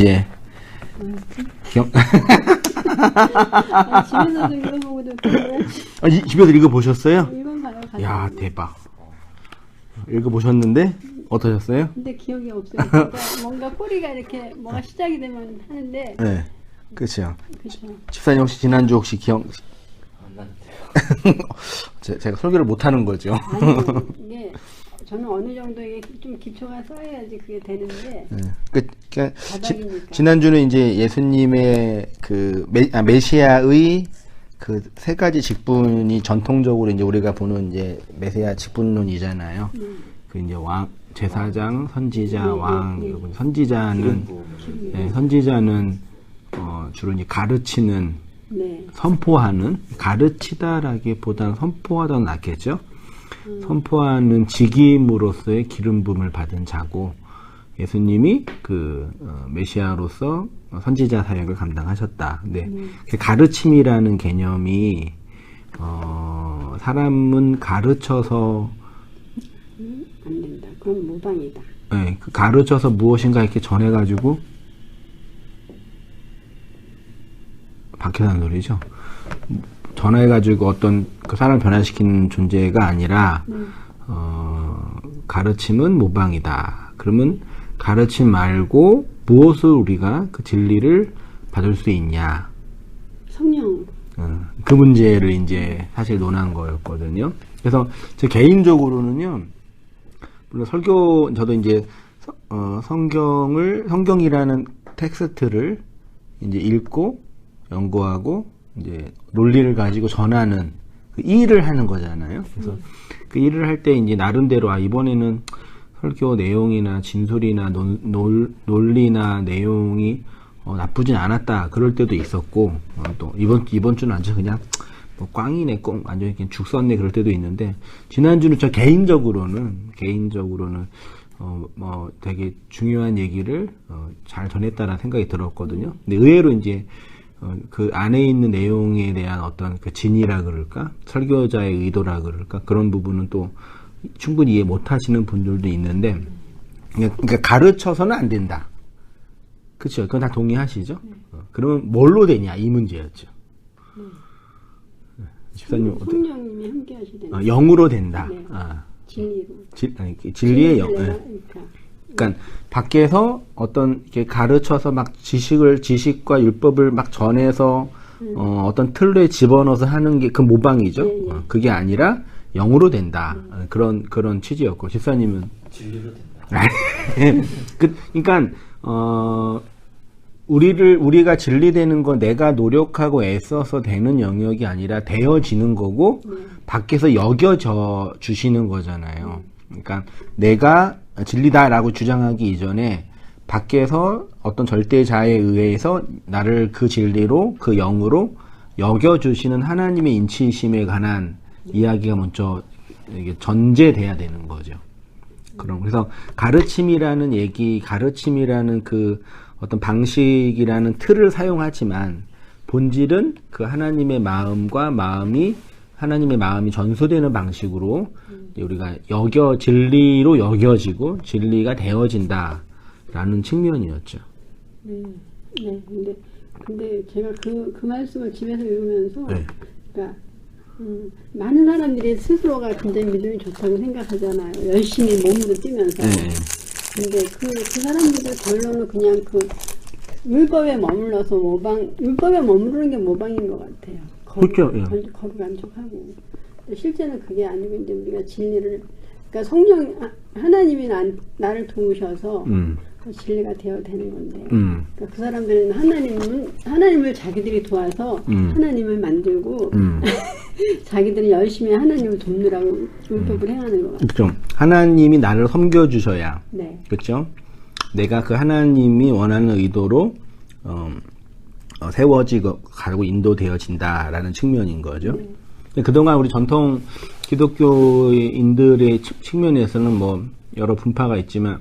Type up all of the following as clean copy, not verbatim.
예. 기억. 집에서도 읽어보고도 그래. 집에서 읽어보셨어요? 읽어봐요. 야, 대박. 읽어보셨는데 어떠셨어요? 근데 기억이 없어요. 그러니까 뭔가 꼬리가 이렇게 뭐가 시작이 되면 하는데. 네, 그렇죠. 그렇죠. 집사님 혹시 지난주 혹시 기억? 제가 설교를 못하는 거죠. 아니, 이게 저는 어느 정도 이게 좀 기초가 쌓여야지 그게 되는데. 네. 그러니까 바닥이니까. 지난주는 이제 예수님의 그 메시아의 그 세 가지 직분이 전통적으로 이제 우리가 보는 이제 메시아 직분론이잖아요. 그 이제 왕, 제사장, 선지자, 왕. 선지자는 선지자는 주로 이제 가르치는, 네. 선포하는, 가르치다라기보다는 선포하다는 낫겠죠. 선포하는 직임으로서의 기름 부음을 받은 자고, 예수님이 그 메시아로서 선지자 사역을 감당하셨다. 근데 그 가르침이라는 개념이 사람은 가르쳐서 안 된다. 그건 모방이다. 네, 그 가르쳐서 무엇인가 이렇게 전해가지고 밖에서 하는 소리죠. 전해가지고 어떤 그 사람을 변화시키는 존재가 아니라 가르침은 모방이다. 그러면 가르침 말고 무엇을 우리가 그 진리를 받을 수 있냐? 성령. 그 문제를 이제 사실 논한 거였거든요. 그래서 제 개인적으로는요, 물론 저도 이제 성경이라는 텍스트를 이제 읽고 연구하고 이제 논리를 가지고 전하는 그 일을 하는 거잖아요. 그래서 그 일을 할 때 이제 나름대로 이번에는 설교 내용이나 진술이나 논리나 내용이 나쁘진 않았다. 그럴 때도 있었고, 또 이번 주는 완전 그냥 뭐 꽝이네, 완전히 그냥 죽 썼네, 그럴 때도 있는데, 지난주는 저 개인적으로는 뭐 되게 중요한 얘기를 잘 전했다라는 생각이 들었거든요. 근데 의외로 이제 그 안에 있는 내용에 대한 어떤 그 진이라 그럴까, 설교자의 의도라 그럴까, 그런 부분은 또 충분히 이해 못 하시는 분들도 있는데, 그러니까 가르쳐서는 안 된다. 그쵸? 그건 다 동의하시죠? 그러면 뭘로 되냐? 이 문제였죠. 집사님, 성령님이 함께 하시는. 영으로 된다. 네. 진리로. 진리의 영. 그러니까 밖에서 어떤 이렇게 가르쳐서 막 지식과 율법을 막 전해서 어떤 틀에 집어넣어서 하는 게 그 모방이죠. 그게 아니라 영으로 된다. 그런 취지였고, 집사님은 진리로 된다. 그러니까 우리가 진리되는 건 내가 노력하고 애써서 되는 영역이 아니라 되어지는 거고, 밖에서 여겨져 주시는 거잖아요. 그러니까 내가 진리다라고 주장하기 이전에 밖에서 어떤 절대자에 의해서 나를 그 진리로, 그 영으로 여겨주시는 하나님의 인치심에 관한 이야기가 먼저 이게 전제돼야 되는 거죠. 그래서 가르침이라는 그 어떤 방식이라는 틀을 사용하지만 본질은 그 하나님의 마음이 전수되는 방식으로 우리가 진리로 여겨지고 진리가 되어진다라는 측면이었죠. 네. 근데 제가 그 말씀을 집에서 읽으면서, 그러니까 많은 사람들이 스스로가 굉장히 믿음이 좋다고 생각하잖아요. 열심히 몸으로 뛰면서. 근데 그 사람들의 결론은 그냥 그 율법에 머물러서 율법에 머무르는 게 모방인 것 같아요. 그렇죠. 거룩 만족하고. 실제는 그게 아니고 이제 우리가 진리를, 그러니까 하나님이 나를 도우셔서 진리가 되어야 되는 건데, 그러니까 그 사람들은 하나님을 자기들이 도와서 하나님을 만들고 자기들이 열심히 하나님을 돕느라고 율법을 행하는 것 같아요. 그렇죠. 하나님이 나를 섬겨주셔야, 네. 그렇죠. 내가 그 하나님이 원하는 의도로 세워지고 가고 인도되어진다라는 측면인 거죠. 그동안 우리 전통 기독교인들의 측면에서는 뭐 여러 분파가 있지만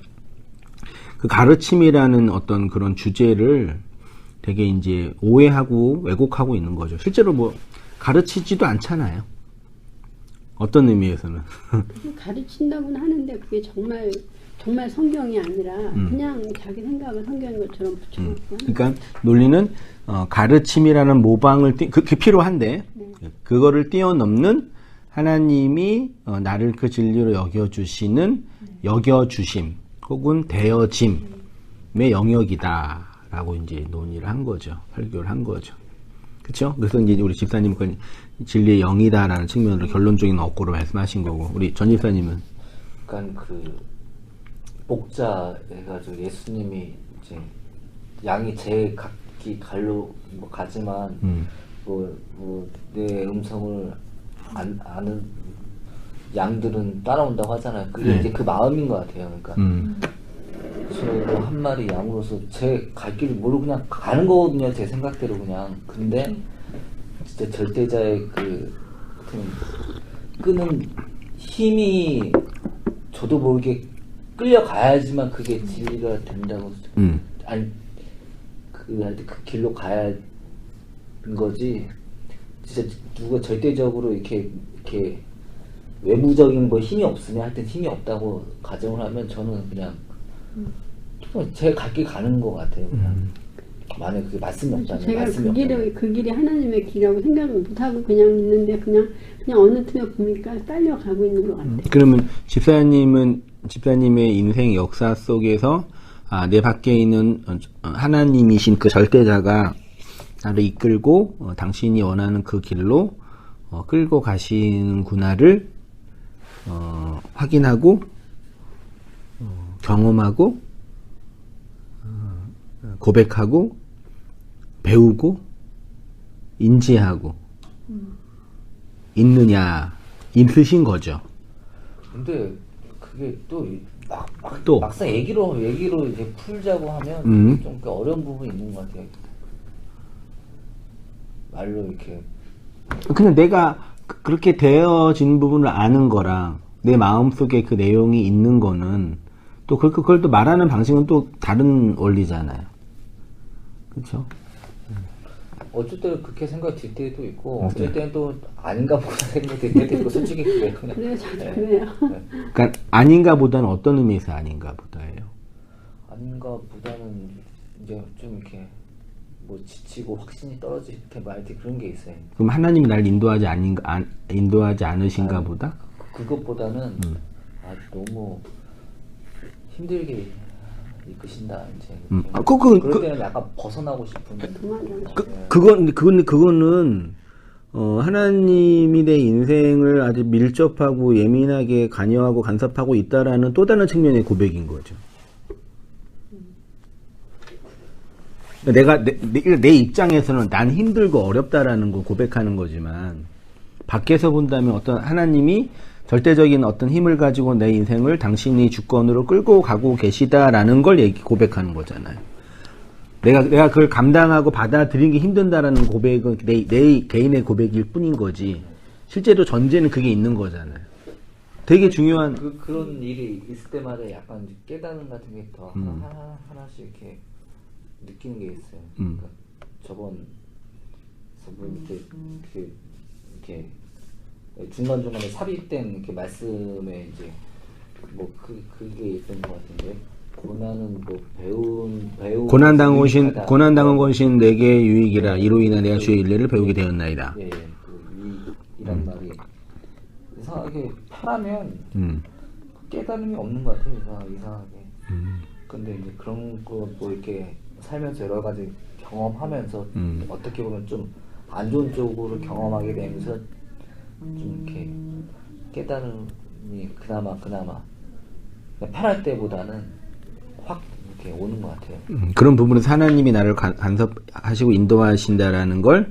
그 가르침이라는 어떤 그런 주제를 되게 이제 오해하고 왜곡하고 있는 거죠. 실제로 뭐 가르치지도 않잖아요. 어떤 의미에서는. 가르친다고는 하는데 그게 정말 정말 성경이 아니라 그냥 자기 생각을 성경인 것처럼 붙여놓고 그러니까 논리는 가르침이라는 모방을 그게 필요한데 그거를 뛰어넘는 하나님이 나를 그 진리로 여겨주시는 여겨주심 혹은 되어짐의 영역이다라고 이제 논의를 한 거죠. 설교를 한 거죠. 그렇죠? 그래서 이제 우리 집사님은 그 진리의 영이다라는 측면으로 결론적인 어꼬로 말씀하신 거고 우리 전 집사님은 그러니까 그 목자 해가지고 예수님이 이제 양이 제 각기 갈로 뭐 가지만 뭐 내 음성을 아는 양들은 따라온다고 하잖아요. 그게 이제 그 마음인 것 같아요. 그러니까 저도 한 마리 양으로서 제 갈 길을 모르고 그냥 가는 거거든요. 제 생각대로 그냥. 근데 진짜 절대자의 그 끄는 힘이 저도 모르게 끌려가야지만 그게 진리가 된다고. 아니 그 길로 가야 하는 거지. 진짜 누가 절대적으로 이렇게 외부적인 뭐 힘이 없으면 하여튼 힘이 없다고 가정을 하면 저는 그냥 제 갈 길 가는 것 같아요. 그냥. 만약에 그게 말씀이 없다면 제가 말씀이 그 길이 하나님의 길이라고 생각을 못하고 그냥 있는데 그냥 어느 틈에 보니까 딸려가고 있는 것 같아요. 그러면 집사님의 인생 역사 속에서 내 밖에 있는 하나님이신 그 절대자가 나를 이끌고 당신이 원하는 그 길로 끌고 가시는구나를 확인하고 경험하고 고백하고 배우고 인지하고 있으신 거죠. 근데 그게 또 막상 얘기로 이제 풀자고 하면 좀 어려운 부분이 있는 것 같아요. 말로 이렇게. 그냥 내가 그렇게 되어진 부분을 아는 거랑 내 마음속에 그 내용이 있는 거는 또 그걸 또 말하는 방식은 또 다른 원리잖아요. 그렇죠? 어쩔 때는 그렇게 생각 들 때도 있고 어쩔 때는 또 아닌가 보다 생각 들 때도 있고 솔직히 그래요. 그래요, 저도 그래요. 그러니까 아닌가 보다는 어떤 의미에서 아닌가 보다예요? 아닌가 보다는 이제 좀 이렇게 뭐 지치고 확신이 떨어질 때 말때 그런 게 있어요. 그럼 하나님이 날 인도하지 않으신가 보다? 그것보다는 너무 힘들게 이끄신다 이제. 그럴 때는 약간 벗어나고 싶은. 그거는 하나님이 내 인생을 아주 밀접하고 예민하게 관여하고 간섭하고 있다라는 또 다른 측면의 고백인 거죠. 내가 내 입장에서는 난 힘들고 어렵다라는 걸 고백하는 거지만 밖에서 본다면 어떤 하나님이 절대적인 어떤 힘을 가지고 내 인생을 당신이 주권으로 끌고 가고 계시다라는 걸 고백하는 거잖아요. 내가 그걸 감당하고 받아들이는 게 힘든다라는 고백은 내 개인의 고백일 뿐인 거지. 실제로 전제는 그게 있는 거잖아요. 되게 중요한 그런 일이 있을 때마다 약간 깨달음 같은 게 더 하나씩 이렇게 느끼는 게 있어요. 그러니까 저번 이렇게 중간중간에 삽입된 이렇게 말씀에 이제 뭐 그게 있던 것 같은데 고난은 뭐 배운 고난당한 것인 내게 유익이라 이로 인해 내가 주의 일례를 배우게 되었나이다. 예, 그 유익이란 말이 이상하게 편하면 깨달음이 없는 것 같아요. 이상하게. 근데 이제 그런 거 뭐 이렇게 살면서 여러 가지 경험하면서 어떻게 보면 좀 안 좋은 쪽으로 경험하게 되면서 좀 이렇게 깨달음이 그나마 편할 때보다는 확 이렇게 오는 것 같아요. 그런 부분에서 하나님이 나를 간섭하시고 인도하신다라는 걸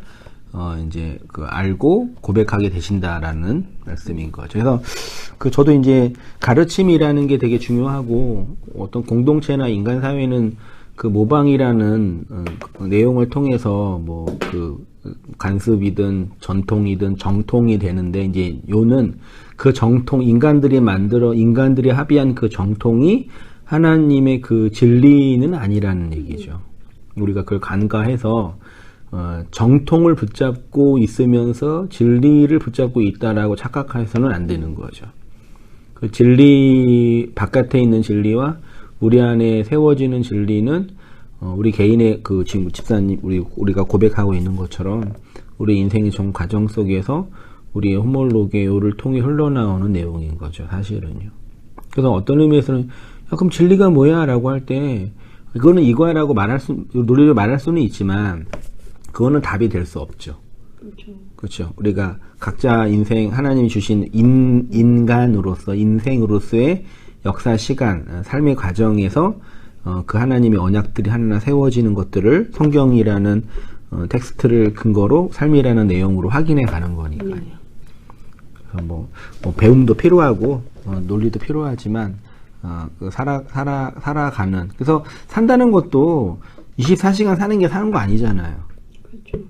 이제 알고 고백하게 되신다라는 말씀인 거죠. 그래서 저도 이제 가르침이라는 게 되게 중요하고 어떤 공동체나 인간 사회는 그 모방이라는 내용을 통해서 뭐 간습이든 전통이든 정통이 되는데 이제 요는 그 정통 인간들이 합의한 그 정통이 하나님의 그 진리는 아니라는 얘기죠. 우리가 그걸 간과해서 정통을 붙잡고 있으면서 진리를 붙잡고 있다라고 착각해서는 안 되는 거죠. 그 진리 바깥에 있는 진리와 우리 안에 세워지는 진리는 우리 개인의 그 지금 집사님 우리가 고백하고 있는 것처럼 우리 인생의 전 과정 속에서 우리의 호몰로게오를 통해 흘러나오는 내용인 거죠, 사실은요. 그래서 어떤 의미에서는 그럼 진리가 뭐야? 라고 할 때 이거는 이거야 라고 논리를 말할 수는 있지만 그거는 답이 될 수 없죠. 그렇죠. 우리가 각자 인생 하나님이 주신 인생으로서의 역사 시간, 삶의 과정에서 그 하나님의 언약들이 하나하나 세워지는 것들을 성경이라는 텍스트를 근거로 삶이라는 내용으로 확인해 가는 거니까요. 그래서 뭐 배움도 필요하고 논리도 필요하지만 살아가는, 그래서 산다는 것도 24시간 사는 게 사는 거 아니잖아요. 그렇죠.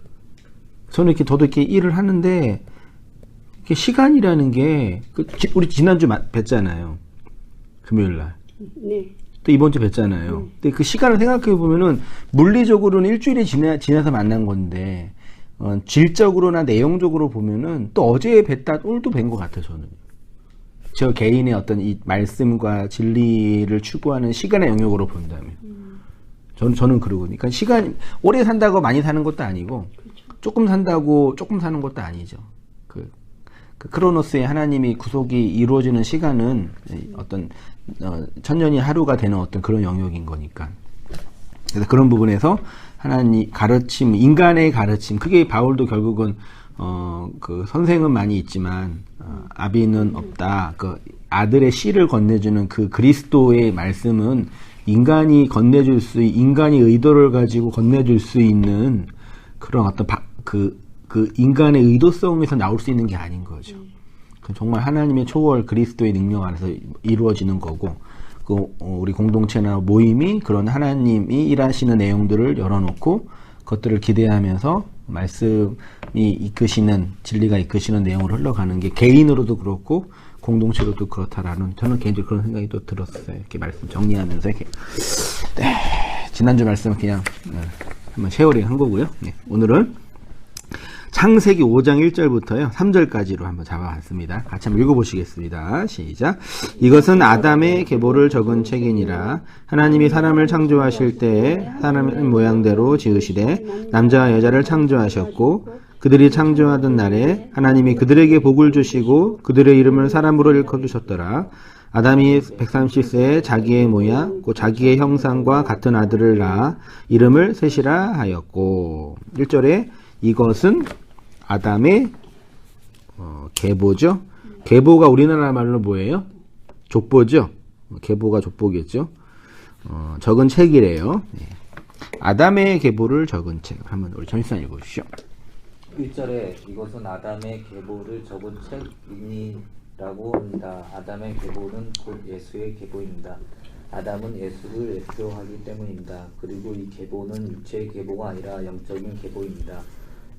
저는 저도 이렇게 일을 하는데 이렇게 시간이라는 게 우리 지난주 뵀잖아요. 금요일 날. 네. 또 이번 주 뵀잖아요. 근데 그 시간을 생각해 보면은 물리적으로는 일주일이 지나서 만난 건데 질적으로나 내용적으로 보면은 또 어제 뵀다 오늘도 뵌 것 같아요. 저 개인의 어떤 이 말씀과 진리를 추구하는 시간의 영역으로 본다면 저는 그러니까 시간 오래 산다고 많이 사는 것도 아니고 조금 산다고 조금 사는 것도 아니죠. 그 크로노스의 하나님이 구속이 이루어지는 시간은 어떤 천년이 하루가 되는 어떤 그런 영역인 거니까. 그래서 그런 부분에서 하나님 가르침, 인간의 가르침, 그게 바울도 결국은 그 선생은 많이 있지만 아비는 없다. 그 아들의 씨를 건네주는 그 그리스도의 말씀은 인간이 인간이 의도를 가지고 건네줄 수 있는 그런 어떤 그 인간의 의도성에서 나올 수 있는 게 아닌 거죠. 정말 하나님의 초월 그리스도의 능력 안에서 이루어지는 거고, 우리 공동체나 모임이 그런 하나님이 일하시는 내용들을 열어놓고 그것들을 기대하면서 말씀이 이끄시는, 진리가 이끄시는 내용으로 흘러가는 게 개인으로도 그렇고 공동체로도 그렇다라는, 저는 개인적으로 그런 생각이 또 들었어요. 이렇게 말씀 정리하면서 이렇게. 네, 지난주 말씀은 그냥 한번 쉐어링 한 거고요. 네, 오늘은 창세기 5장 1절부터요 3절까지로 한번 잡아봤습니다. 같이 한번 읽어보시겠습니다. 시작. 이것은 아담의 계보를 적은 책이니라. 하나님이 사람을 창조하실 때에 사람의 모양대로 지으시되 남자와 여자를 창조하셨고, 그들이 창조하던 날에 하나님이 그들에게 복을 주시고 그들의 이름을 사람으로 일컬으셨더라. 아담이 130세에 자기의 모양 곧 자기의 형상과 같은 아들을 낳아 이름을 셋이라 하였고, 1절에 이것은 아담의 계보죠. 계보가 우리나라 말로 뭐예요? 족보죠. 계보가 족보겠죠. 적은 책이래요. 네. 아담의 계보를 적은 책. 한번 우리 전시관 읽어주시죠. 1절에 이것은 아담의 계보를 적은 책이니라고 합니다. 아담의 계보는 곧 예수의 계보입니다. 아담은 예수를 대표하기 때문입니다. 그리고 이 계보는 육체의 계보가 아니라 영적인 계보입니다.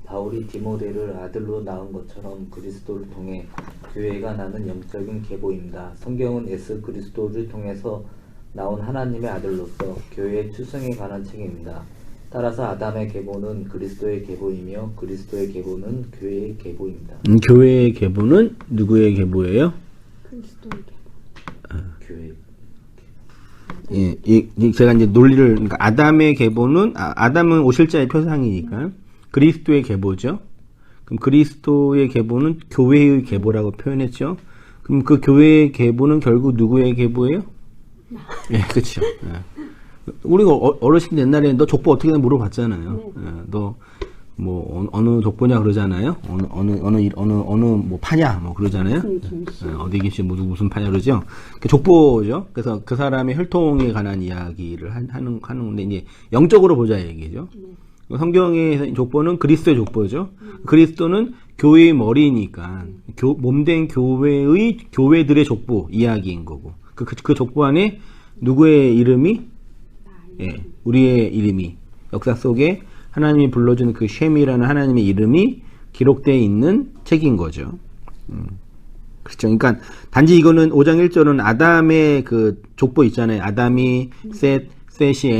바울이 디모데를 아들로 낳은 것처럼 그리스도를 통해 교회가 나는 영적인 계보입니다. 성경은 예수 그리스도를 통해서 나온 하나님의 아들로서 교회의 출생에 관한 책입니다. 따라서 아담의 계보는 그리스도의 계보이며 그리스도의 계보는 교회의 계보입니다. 교회의 계보는 누구의 계보예요? 그리스도의 계보. 교회. 예, 제가 이제 논리를, 그러니까 아담의 계보는, 아담은 오실자의 표상이니까 그리스도의 계보죠. 그럼 그리스도의 계보는 교회의 계보라고 표현했죠. 그럼 그 교회의 계보는 결국 누구의 계보예요? 예, 그렇죠. 예. 우리가 어르신 옛날에 너 족보 어떻게 물어봤잖아요. 예, 너 뭐 어느 족보냐 그러잖아요. 어느 뭐 파냐 뭐 그러잖아요. 예, 어디 계시 무슨 파냐 그러죠. 그 족보죠. 그래서 그 사람의 혈통에 관한 이야기를 하는 건데 이제 영적으로 보자 얘기죠. 성경의 족보는 그리스도의 족보죠. 그리스도는 교회의 머리니까 몸된 교회들의 족보 이야기인 거고, 그 족보 안에 누구의 이름이, 예, 우리의 이름이 역사 속에 하나님이 불러주는 그 쉔이라는 하나님의 이름이 기록되어 있는 책인 거죠. 그렇죠. 그러니까 단지 이거는 5장 1절은 아담의 그 족보 있잖아요. 아담이 셋이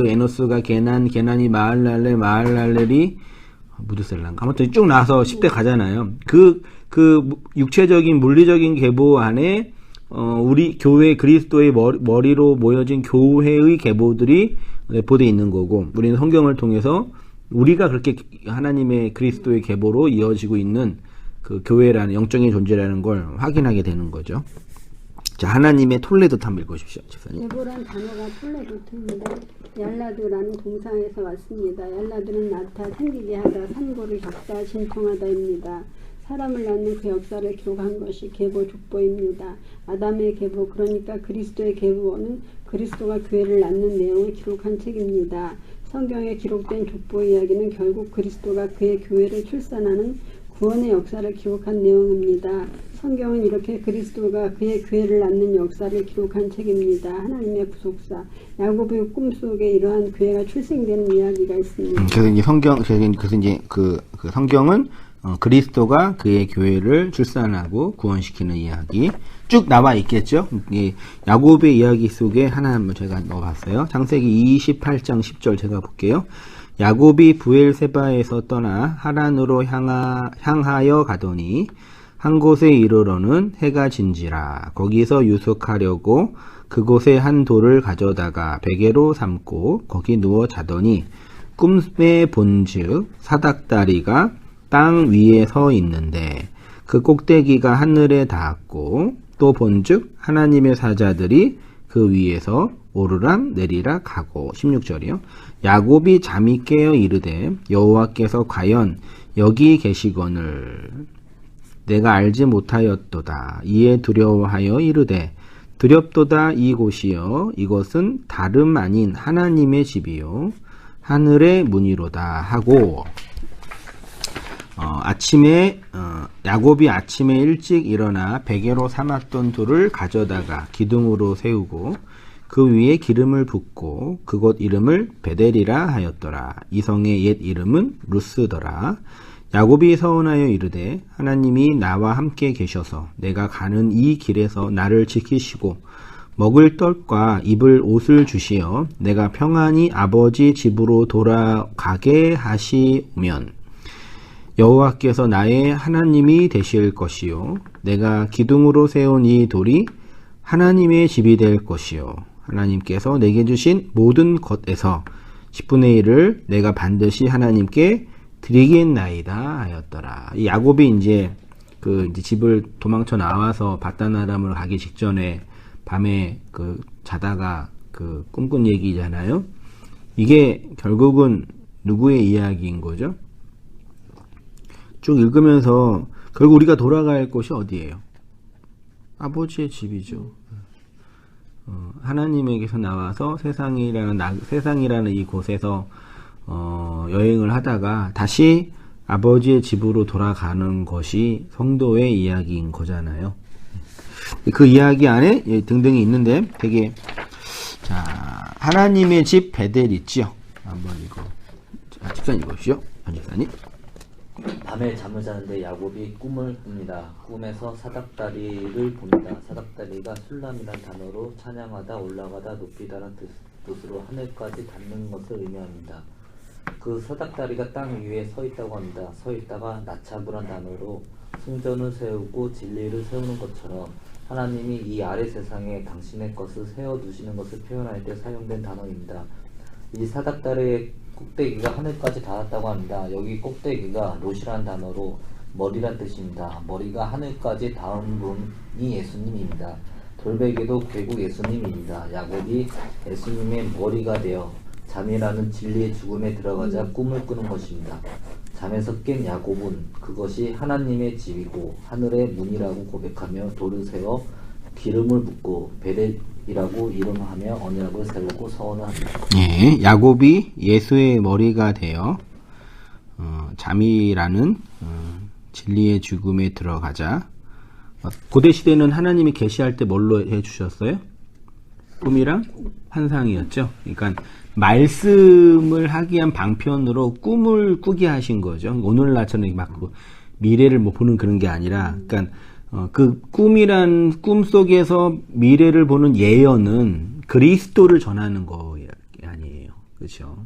에노스가 게난이 마할랄렐이 무드셀란가 아무튼 쭉 나와서 10대 가잖아요. 그 육체적인 물리적인 계보 안에 우리 교회 그리스도의 머리로 모여진 교회의 계보들이 내포되어 있는 거고, 우리는 성경을 통해서 우리가 그렇게 하나님의 그리스도의 계보로 이어지고 있는 그 교회라는 영적인 존재라는 걸 확인하게 되는 거죠. 자, 하나님의 톨레도트 한번 읽어주십시오, 집사님. 계보란 단어가 톨레도트입니다. 얄라두라는 동사에서 왔습니다. 얄라두는 낳다, 생기게 하다, 산고를 겪다, 진통하다입니다. 사람을 낳는 그 역사를 기록한 것이 계보 족보입니다. 아담의 계보, 그러니까 그리스도의 계보는 그리스도가 교회를 낳는 내용을 기록한 책입니다. 성경에 기록된 족보 이야기는 결국 그리스도가 그의 교회를 출산하는 구원의 역사를 기록한 내용입니다. 성경은 이렇게 그리스도가 그의 교회를 낳는 역사를 기록한 책입니다. 하나님의 구속사, 야곱의 꿈속에 이러한 교회가 출생되는 이야기가 있습니다. 그래서 이제 성경은 그리스도가 그의 교회를 출산하고 구원시키는 이야기 쭉 나와 있겠죠. 야곱의 이야기 속에 하나 한번 제가 넣어봤어요. 창세기 28장 10절 제가 볼게요. 야곱이 부엘세바에서 떠나 하란으로 향하여 가더니 한 곳에 이르러는 해가 진지라. 거기서 유숙하려고 그곳에 한 돌을 가져다가 베개로 삼고 거기 누워 자더니 꿈에 본즉 사닥다리가 땅 위에 서 있는데 그 꼭대기가 하늘에 닿았고 또 본즉 하나님의 사자들이 그 위에서 오르락 내리락 하고. 16절이요. 야곱이 잠이 깨어 이르되 여호와께서 과연 여기 계시거늘 내가 알지 못하였도다. 이에 두려워하여 이르되 두렵도다 이곳이여 이것은 다름 아닌 하나님의 집이요 하늘의 문이로다 하고. 야곱이 아침에 일찍 일어나 베개로 삼았던 돌을 가져다가 기둥으로 세우고 그 위에 기름을 붓고 그곳 이름을 베델이라 하였더라. 이 성의 옛 이름은 루스더라. 야곱이 서운하여 이르되 하나님이 나와 함께 계셔서 내가 가는 이 길에서 나를 지키시고 먹을 떡과 입을 옷을 주시어 내가 평안히 아버지 집으로 돌아가게 하시면 여호와께서 나의 하나님이 되실 것이요 내가 기둥으로 세운 이 돌이 하나님의 집이 될 것이요 하나님께서 내게 주신 모든 것에서 10분의 1을 내가 반드시 하나님께 드리겠나이다 하였더라. 이 야곱이 이제 집을 도망쳐 나와서 바단 아람으로 가기 직전에 밤에 자다가 꿈꾼 얘기잖아요. 이게 결국은 누구의 이야기인 거죠? 쭉 읽으면서 결국 우리가 돌아갈 곳이 어디예요? 아버지의 집이죠. 하나님에게서 나와서 세상이라는 이 곳에서 여행을 하다가 다시 아버지의 집으로 돌아가는 것이 성도의 이야기인 거잖아요. 그 이야기 안에 등등이 있는데 되게 하나님의 집 베델 있죠. 한번 이거 집사님 읽으시죠. 한 집사님. 밤에 잠을 자는데 야곱이 꿈을 꿉니다. 꿈에서 사닥다리를 봅니다. 사닥다리가 술람이란 단어로 찬양하다, 올라가다, 높이다란 뜻으로 하늘까지 닿는 것을 의미합니다. 그 사닥다리가 땅 위에 서 있다고 합니다. 서 있다가 나차부란 단어로 승전을 세우고 진리를 세우는 것처럼 하나님이 이 아래 세상에 당신의 것을 세워두시는 것을 표현할 때 사용된 단어입니다. 이 사닥다리의 꼭대기가 하늘까지 닿았다고 합니다. 여기 꼭대기가 롯이란 단어로 머리란 뜻입니다. 머리가 하늘까지 닿은 분이 예수님입니다. 돌베개도 결국 예수님입니다. 야곱이 예수님의 머리가 되어 잠이라는 진리의 죽음에 들어가자 꿈을 꾸는 것입니다. 잠에서 깬 야곱은 그것이 하나님의 집이고 하늘의 문이라고 고백하며 돌을 세워 기름을 붓고 베델이라고 이름하며 언약을 세우고 서원을 합니다. 예, 야곱이 예수의 머리가 되어 잠이라는 진리의 죽음에 들어가자. 고대 시대는 하나님이 계시할 때 뭘로 해주셨어요? 꿈이랑 환상이었죠. 그러니까 말씀을 하기 위한 방편으로 꿈을 꾸게 하신 거죠. 오늘날처럼 막 미래를 보는 그런 게 아니라, 그러니까 그 꿈이란 꿈 속에서 미래를 보는 예언은 그리스도를 전하는 거 아니에요. 그렇죠?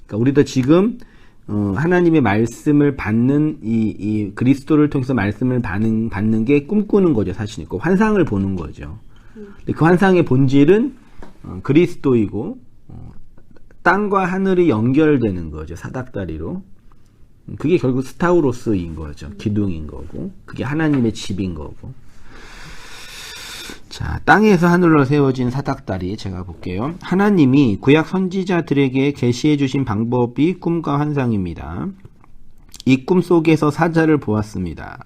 그러니까 우리도 지금 하나님의 말씀을 받는 이 그리스도를 통해서 말씀을 받는 게 꿈꾸는 거죠. 사실 환상을 보는 거죠. 근데 그 환상의 본질은 그리스도이고 땅과 하늘이 연결되는 거죠. 사닥다리로. 그게 결국 스타우로스인 거죠. 기둥인 거고. 그게 하나님의 집인 거고. 자, 땅에서 하늘로 세워진 사닥다리 제가 볼게요. 하나님이 구약 선지자들에게 계시해 주신 방법이 꿈과 환상입니다. 이 꿈 속에서 사자를 보았습니다.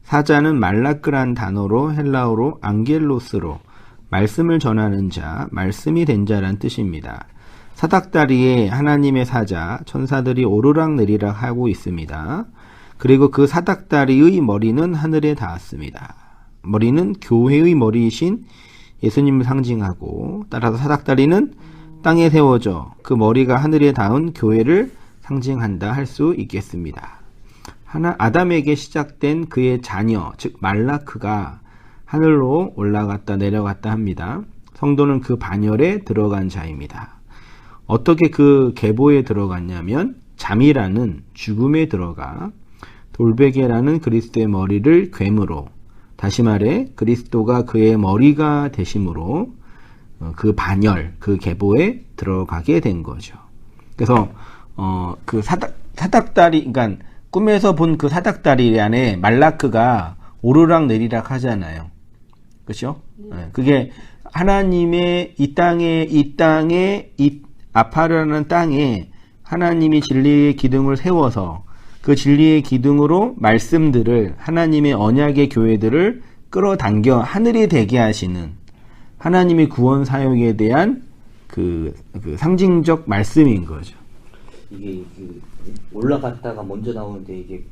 사자는 말라크란 단어로 헬라어로 앙겔로스로 말씀을 전하는 자, 말씀이 된 자란 뜻입니다. 사닥다리에 하나님의 사자, 천사들이 오르락내리락 하고 있습니다. 그리고 그 사닥다리의 머리는 하늘에 닿았습니다. 머리는 교회의 머리이신 예수님을 상징하고, 따라서 사닥다리는 땅에 세워져 그 머리가 하늘에 닿은 교회를 상징한다 할 수 있겠습니다. 아담에게 시작된 그의 자녀, 즉 말라크가 하늘로 올라갔다 내려갔다 합니다. 성도는 그 반열에 들어간 자입니다. 어떻게 그 계보에 들어갔냐면 잠이라는 죽음에 들어가 돌베개라는 그리스도의 머리를 괴무로, 다시 말해 그리스도가 그의 머리가 되심으로 그 반열, 그 계보에 들어가게 된 거죠. 그래서 그 사닥다리, 그러니까 꿈에서 본 그 사닥다리 안에 말라크가 오르락 내리락 하잖아요. 그렇죠? 네. 그게 하나님의 이 땅에 아파르라는 땅에 하나님이 진리의 기둥을 세워서 그 진리의 기둥으로 말씀들을, 하나님의 언약의 교회들을 끌어당겨 하늘이 되게 하시는 하나님의 구원 사역에 대한 그 상징적 말씀인 거죠. 이게 올라갔다가 먼저 나오는데 이게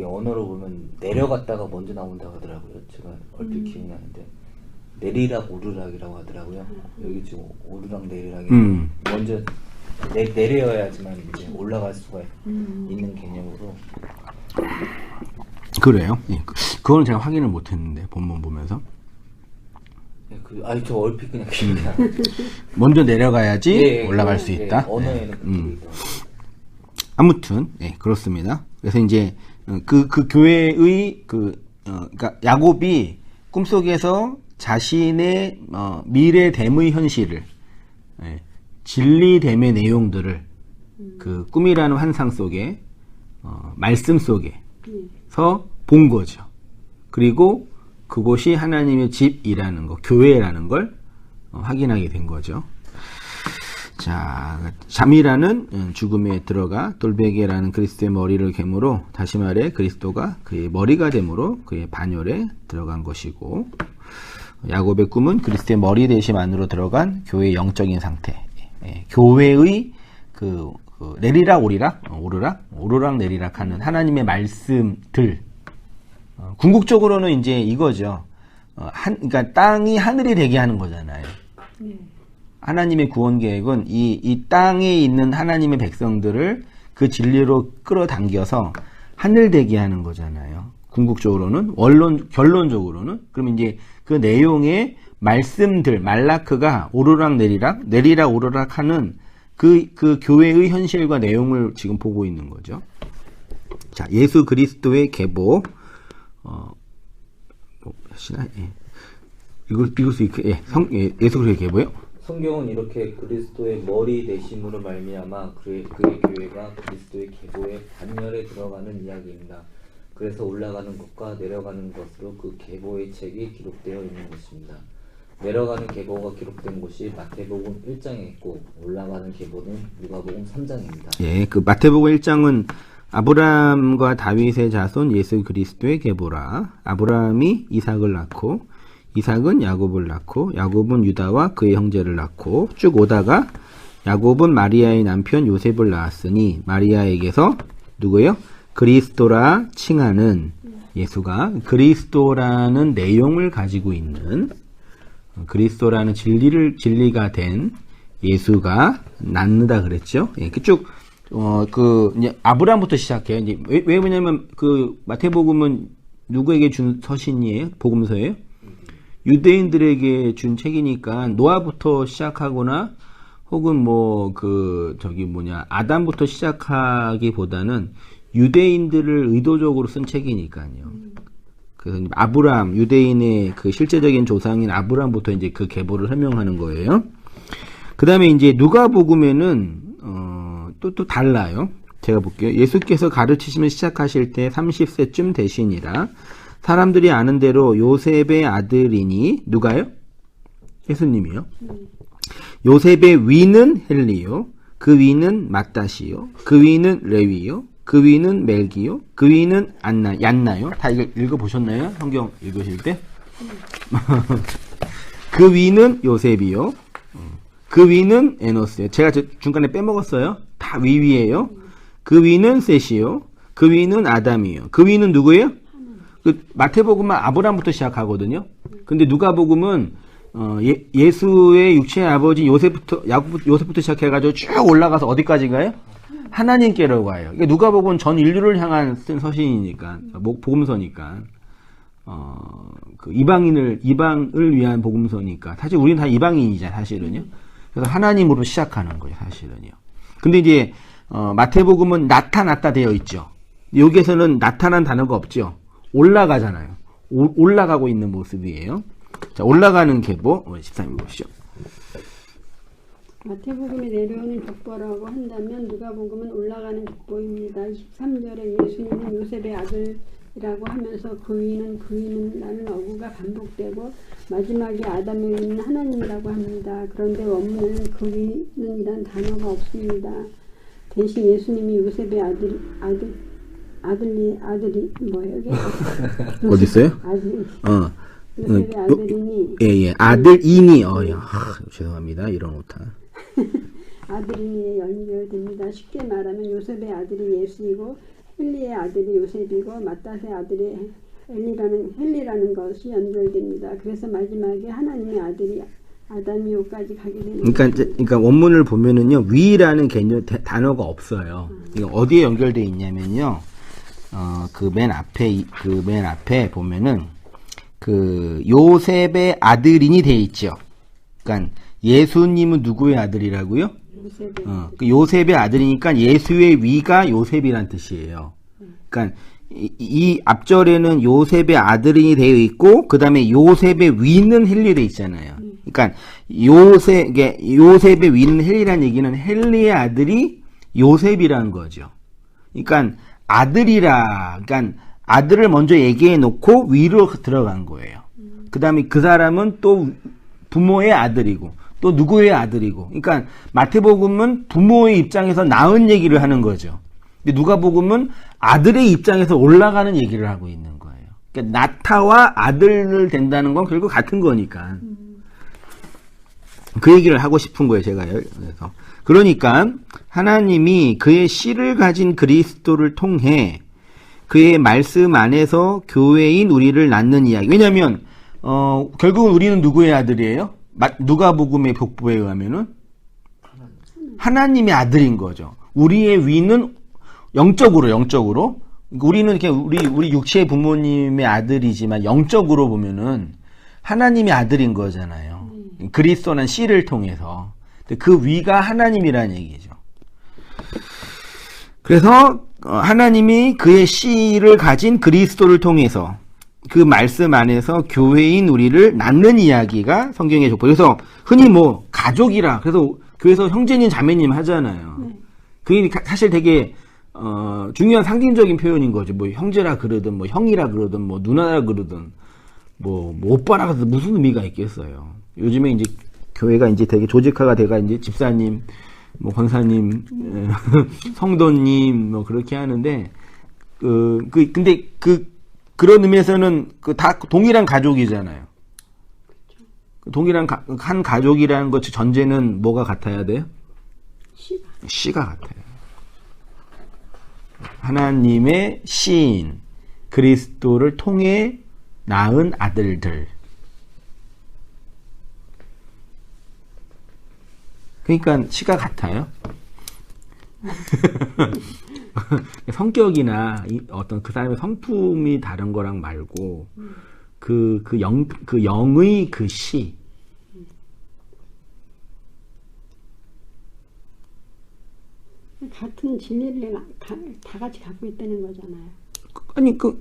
언어로 보면 내려갔다가 먼저 나온다고 하더라고요. 제가 얼핏 기억나는데 내리락 오르락이라고 하더라고요. 여기 지금 오르락 내리락이 먼저 내려야지만 이제 올라갈 수가 있는 개념으로. 그래요? 예. 그거는 제가 확인을 못했는데 본문 보면서. 저 얼핏 그냥 기억이 나. 먼저 내려가야지 올라갈 수 있다. 언어에는 아무튼 그렇습니다. 그래서 이제 그 교회의 그러니까 야곱이 꿈속에서 자신의 미래됨의 현실을, 진리됨의 내용들을 그 꿈이라는 환상 속에 말씀 속에서 본 거죠. 그리고 그곳이 하나님의 집이라는 거, 교회라는 걸 확인하게 된 거죠. 자, 잠이라는 죽음에 들어가 돌베개라는 그리스도의 머리를 괴무로, 다시 말해 그리스도가 그의 머리가 됨으로 그의 반열에 들어간 것이고, 야곱의 꿈은 그리스도의 머리 되심 안으로 들어간 교회의 영적인 상태, 교회의 내리락 오르락 내리락 하는 하나님의 말씀들. 궁극적으로는 이제 이거죠. 그러니까 땅이 하늘이 되게 하는 거잖아요. 하나님의 구원 계획은 이 땅에 있는 하나님의 백성들을 그 진리로 끌어당겨서 하늘 되게 하는 거잖아요. 궁극적으로는, 결론적으로는. 그럼 이제 그 내용의 말씀들, 말라크가 오르락 내리락 오르락 하는 그 교회의 현실과 내용을 지금 보고 있는 거죠. 자, 예수 그리스도의 계보, 읽을 수 있게, 예수 그리스도의 계보요? 성경은 이렇게 그리스도의 머리 되심으로 말미암아 그의 교회가 그리스도의 계보의 반열에 들어가는 이야기입니다. 그래서 올라가는 것과 내려가는 것으로 그 계보의 책이 기록되어 있는 것입니다. 내려가는 계보가 기록된 곳이 마태복음 1장에 있고 올라가는 계보는 누가복음 3장입니다. 예, 그 마태복음 1장은 아브라함과 다윗의 자손 예수 그리스도의 계보라. 아브라함이 이삭을 낳고, 이삭은 야곱을 낳고, 야곱은 유다와 그의 형제를 낳고, 쭉 오다가 야곱은 마리아의 남편 요셉을 낳았으니 마리아에게서 누구예요? 그리스도라 칭하는 예수가 그리스도라는 내용을 가지고 있는, 그리스도라는 진리가 된 예수가 낳는다 그랬죠. 예, 쭉 이제 아브라함부터 시작해요. 이제 왜 그러냐면 마태복음은 누구에게 준 서신이에요? 복음서예요? 유대인들에게 준 책이니까 노아부터 시작하거나 혹은 아담부터 시작하기보다는 유대인들을 의도적으로 쓴 책이니까요. 그래서 아브람, 유대인의 그 실제적인 조상인 아브람부터 이제 그 계보를 설명하는 거예요. 그 다음에 이제 누가복음에는, 또 달라요. 제가 볼게요. 예수께서 가르치심을 시작하실 때 30세쯤 되시니라. 사람들이 아는 대로 요셉의 아들이니, 누가요? 예수님이요. 요셉의 위는 헬리요. 그 위는 마따시요. 그 위는 레위요. 그 위는 멜기요. 그 위는 얀나요. 다 읽어보셨나요? 성경 읽으실 때? 그 위는 요셉이요. 그 위는 에노스요. 제가 중간에 빼먹었어요. 다 위예요. 그 위는 셋이요. 그 위는 아담이요. 그 위는 누구예요? 그 마태복음은 아브람부터 시작하거든요. 근데 누가복음은 예수의 육체의 아버지 요셉부터 시작해가지고 쭉 올라가서 어디까지인가요? 하나님께로 가요. 그러니까 누가복음은 전 인류를 향한 쓴 서신이니까, 복음서니까, 그 이방을 위한 복음서니까. 사실 우리는 다 이방인이잖아요, 사실은요. 그래서 하나님으로 시작하는 거예요, 사실은요. 근데 이제, 마태복음은 나타났다 되어 있죠. 여기에서는 나타난 단어가 없죠. 올라가잖아요. 올라가고 있는 모습이에요. 자, 올라가는 계보, 13일 보시죠. 마태복음에 내려오는 족보라고 한다면 누가복음은 올라가는 족보입니다. 23절에 예수님은 요셉의 아들이라고 하면서 그 위는 라는 어구가 반복되고 마지막에 아담의 위는 하나님이라고 합니다. 그런데 원문에는 그 위는 이란 단어가 없습니다. 대신 예수님이 요셉의 아들이 뭐예요? 이게? 어디 있어요? 아들. 요셉의 아들이니. 예. 아들이니. 죄송합니다. 이런 오타. 아들이니에 연결됩니다. 쉽게 말하면 요셉의 아들이 예수이고 헬리의 아들이 요셉이고 마따스의 아들이 헬리라는 것이 연결됩니다. 그래서 마지막에 하나님의 아들이 아담이오까지 가게 되는. 그러니까 원문을 보면은요, 위라는 단어가 없어요. 그러니까 어디에 연결되어 있냐면요, 그 맨 앞에 보면은 그 요셉의 아들이니 돼 있죠. 그러니까 예수님은 누구의 아들이라고요? 그 요셉의 아들이니까 예수의 위가 요셉이란 뜻이에요. 그러니까 이 앞절에는 요셉의 아들이 되어 있고 그 다음에 요셉의 위는 헬리 돼 있잖아요. 그러니까 요셉의 위는 헬리란 얘기는 헬리의 아들이 요셉이라는 거죠. 그러니까 그러니까 아들을 먼저 얘기해 놓고 위로 들어간 거예요. 그 다음에 그 사람은 또 부모의 아들이고 또 누구의 아들이고. 그러니까 마태복음은 부모의 입장에서 낳은 얘기를 하는 거죠. 근데 누가복음은 아들의 입장에서 올라가는 얘기를 하고 있는 거예요. 그러니까 나타와 아들을 된다는 건 결국 같은 거니까. 그 얘기를 하고 싶은 거예요, 제가요. 그러니까 하나님이 그의 씨를 가진 그리스도를 통해 그의 말씀 안에서 교회인 우리를 낳는 이야기. 왜냐하면 결국은 우리는 누구의 아들이에요? 누가복음의 복부에 의하면은 하나님의 아들인 거죠. 우리의 위는 영적으로 우리는 그냥 우리 육체의 부모님의 아들이지만 영적으로 보면은 하나님의 아들인 거잖아요. 그리스도는 씨를 통해서. 그 위가 하나님이라는 얘기죠. 그래서 하나님이 그의 씨를 가진 그리스도를 통해서 그 말씀 안에서 교회인 우리를 낳는 이야기가 성경의 족보. 그래서 흔히 뭐 가족이라 그래서 교회에서 형제님 자매님 하잖아요. 그게 사실 되게 중요한 상징적인 표현인 거죠. 뭐 형제라 그러든 뭐 형이라 그러든 뭐 누나라 그러든 뭐 오빠라 그러든 무슨 의미가 있겠어요. 요즘에 이제 교회가 이제 되게 조직화가 돼가 이제 집사님, 뭐 권사님, 성도님 뭐 그렇게 하는데 근데 그런 의미에서는 다 동일한 가족이잖아요. 동일한 한 가족이라는 것 전제는 뭐가 같아야 돼요? 씨가 같아요. 하나님의 씨인 그리스도를 통해 낳은 아들들. 그러니까 씨가 같아요. 성격이나 어떤 그 사람의 성품이 다른 거랑 말고 그 영의 그 씨. 같은 진리를 다 같이 갖고 있다는 거잖아요. 그러니까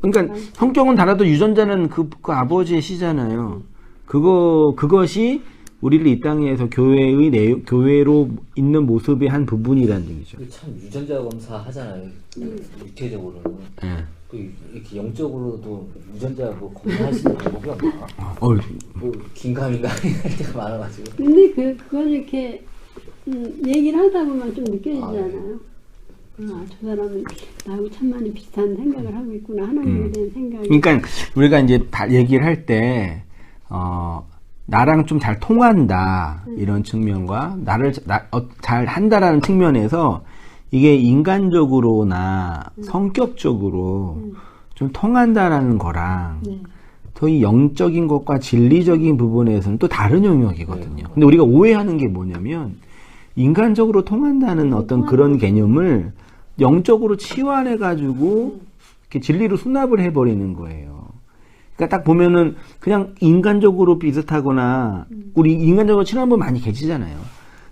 성격은 달라도 유전자는 그 아버지의 씨잖아요. 그것이 우리를 이 땅에서 교회로 있는 모습의 한 부분이라는 얘기죠. 참 유전자 검사 하잖아요. 육체적으로는. 네. 이렇게 영적으로도 유전자 뭐 검사하시는 방법이 없나? 뭐 긴가민가 할 때가 많아가지고. 근데 그걸 이렇게 얘기를 하다 보면 좀 느껴지잖아요. 저 사람은 나하고 참 많이 비슷한 생각을 하고 있구나. 하나님에 대한 생각이. 그러니까 우리가 이제 얘기를 할 때 나랑 좀 잘 통한다 이런 측면과 나를 잘 한다라는 측면에서 이게 인간적으로나 성격적으로 좀 통한다라는 거랑 더 이 영적인 것과 진리적인 부분에서는 또 다른 영역이거든요. 근데 우리가 오해하는 게 뭐냐면 인간적으로 통한다는 어떤 그런 개념을 영적으로 치환해가지고 이렇게 진리로 수납을 해버리는 거예요. 그러니까 딱 보면은 그냥 인간적으로 비슷하거나 우리 인간적으로 친한 분 많이 계시잖아요.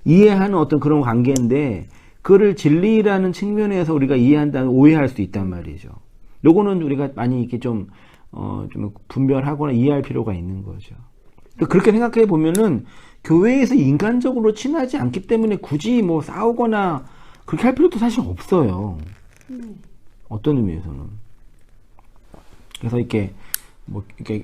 이해하는 어떤 그런 관계인데 그거를 진리라는 측면에서 우리가 이해한다면 오해할 수 있단 말이죠. 요거는 우리가 많이 이렇게 좀 분별하거나 이해할 필요가 있는 거죠. 그렇게 생각해 보면은 교회에서 인간적으로 친하지 않기 때문에 굳이 뭐 싸우거나 그렇게 할 필요도 사실 없어요. 어떤 의미에서는. 그래서 이렇게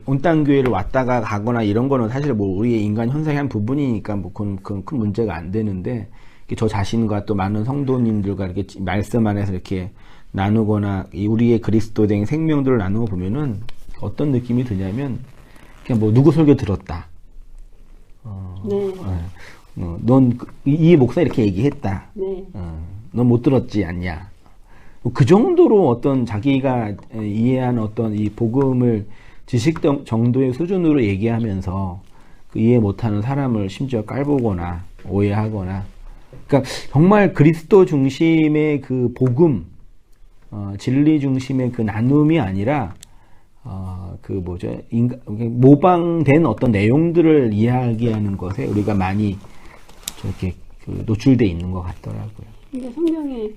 온땅 교회를 왔다가 가거나 이런 거는 사실 뭐 우리의 인간 현상의 한 부분이니까 뭐 그건 큰 문제가 안 되는데 저 자신과 또 많은 성도님들과 이렇게 말씀 안에서 이렇게 나누거나 우리의 그리스도된 생명들을 나누어 보면은 어떤 느낌이 드냐면 그냥 뭐 누구 설교 들었다. 넌 이 목사 이렇게 얘기했다. 넌 못 들었지 않냐. 그 정도로 어떤 자기가 이해한 어떤 이 복음을 지식 정도의 수준으로 얘기하면서 그 이해 못하는 사람을 심지어 깔보거나 오해하거나. 그러니까 정말 그리스도 중심의 그 복음, 진리 중심의 그 나눔이 아니라 모방된 어떤 내용들을 이야기하는 것에 우리가 많이 저렇게 노출돼 있는 것 같더라고요. 근데 성경에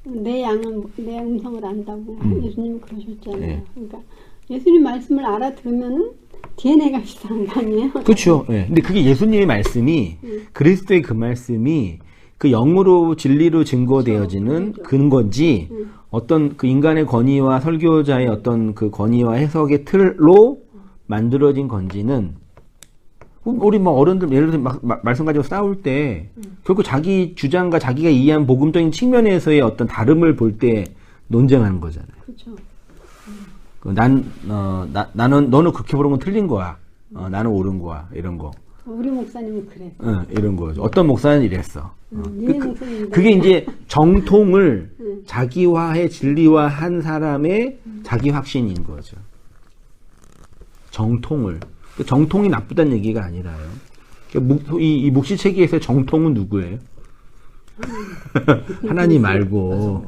내 양은 내 음성을 안다고 예수님은 그러셨잖아요. 네. 그러니까 예수님 말씀을 알아들으면은 DNA가 비슷한 거 아니에요? 그렇죠. 네. 근데 그게 예수님의 말씀이 그리스도의 그 말씀이 그 영으로 진리로 증거되어지는 근거지 어떤 그 인간의 권위와 설교자의 어떤 그 권위와 해석의 틀로 만들어진 건지는 우리 뭐 어른들 예를 들어 말씀 가지고 싸울 때 결국 자기 주장과 자기가 이해한 복음적인 측면에서의 어떤 다름을 볼 때 논쟁하는 거잖아요. 그렇죠. 나는 너는 그렇게 보는 건 틀린 거야. 나는 옳은 거야. 이런 거. 우리 목사님은 그래. 이런 거죠. 어떤 목사는 이랬어. 목사님인데. 그게 이제 정통을 자기화해 진리화한 사람의 자기 확신인 거죠. 정통을. 정통이 나쁘다는 얘기가 아니라요. 이 묵시체계에서 정통은 누구예요? 하나님 말고.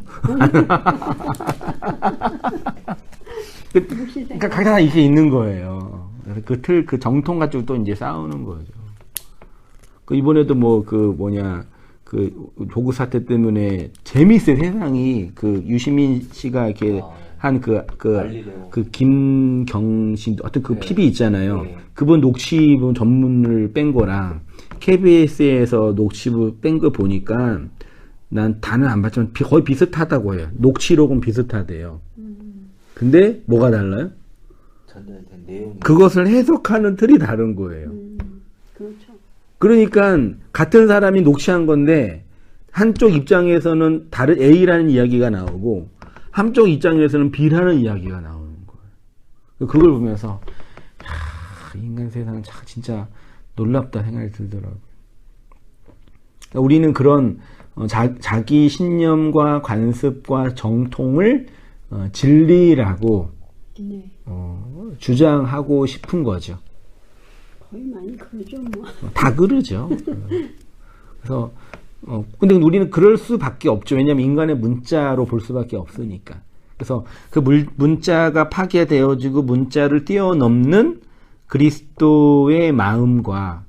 그러니까 각자 이게 있는 거예요. 그래서 그 정통 가지고 또 이제 싸우는 거죠. 이번에도 조국 사태 때문에 재미있어요, 세상이. 유시민 씨가 이렇게 한 김경신, 어떤 PB 있잖아요. 그분 녹취부 전문을 뺀 거랑 KBS에서 녹취부 뺀 거 보니까 난 다는 안 봤지만 거의 비슷하다고 해요. 녹취록은 비슷하대요. 근데 뭐가 달라요? 전달된 내용이 그것을 해석하는 틀이 다른 거예요. 그렇죠. 그러니까 같은 사람이 녹취한 건데 한쪽 입장에서는 다른 A라는 이야기가 나오고 한쪽 입장에서는 B라는 이야기가 나오는 거예요. 그걸 보면서 인간 세상은 진짜 놀랍다 생각이 들더라고요. 그러니까 우리는 그런 자기 신념과 관습과 정통을 진리라고 주장하고 싶은 거죠. 거의 많이 그러죠, 뭐. 다 그러죠. 그래서 근데 우리는 그럴 수밖에 없죠. 왜냐하면 인간의 문자로 볼 수밖에 없으니까. 그래서 그 문자가 파괴되어지고 문자를 뛰어넘는 그리스도의 마음과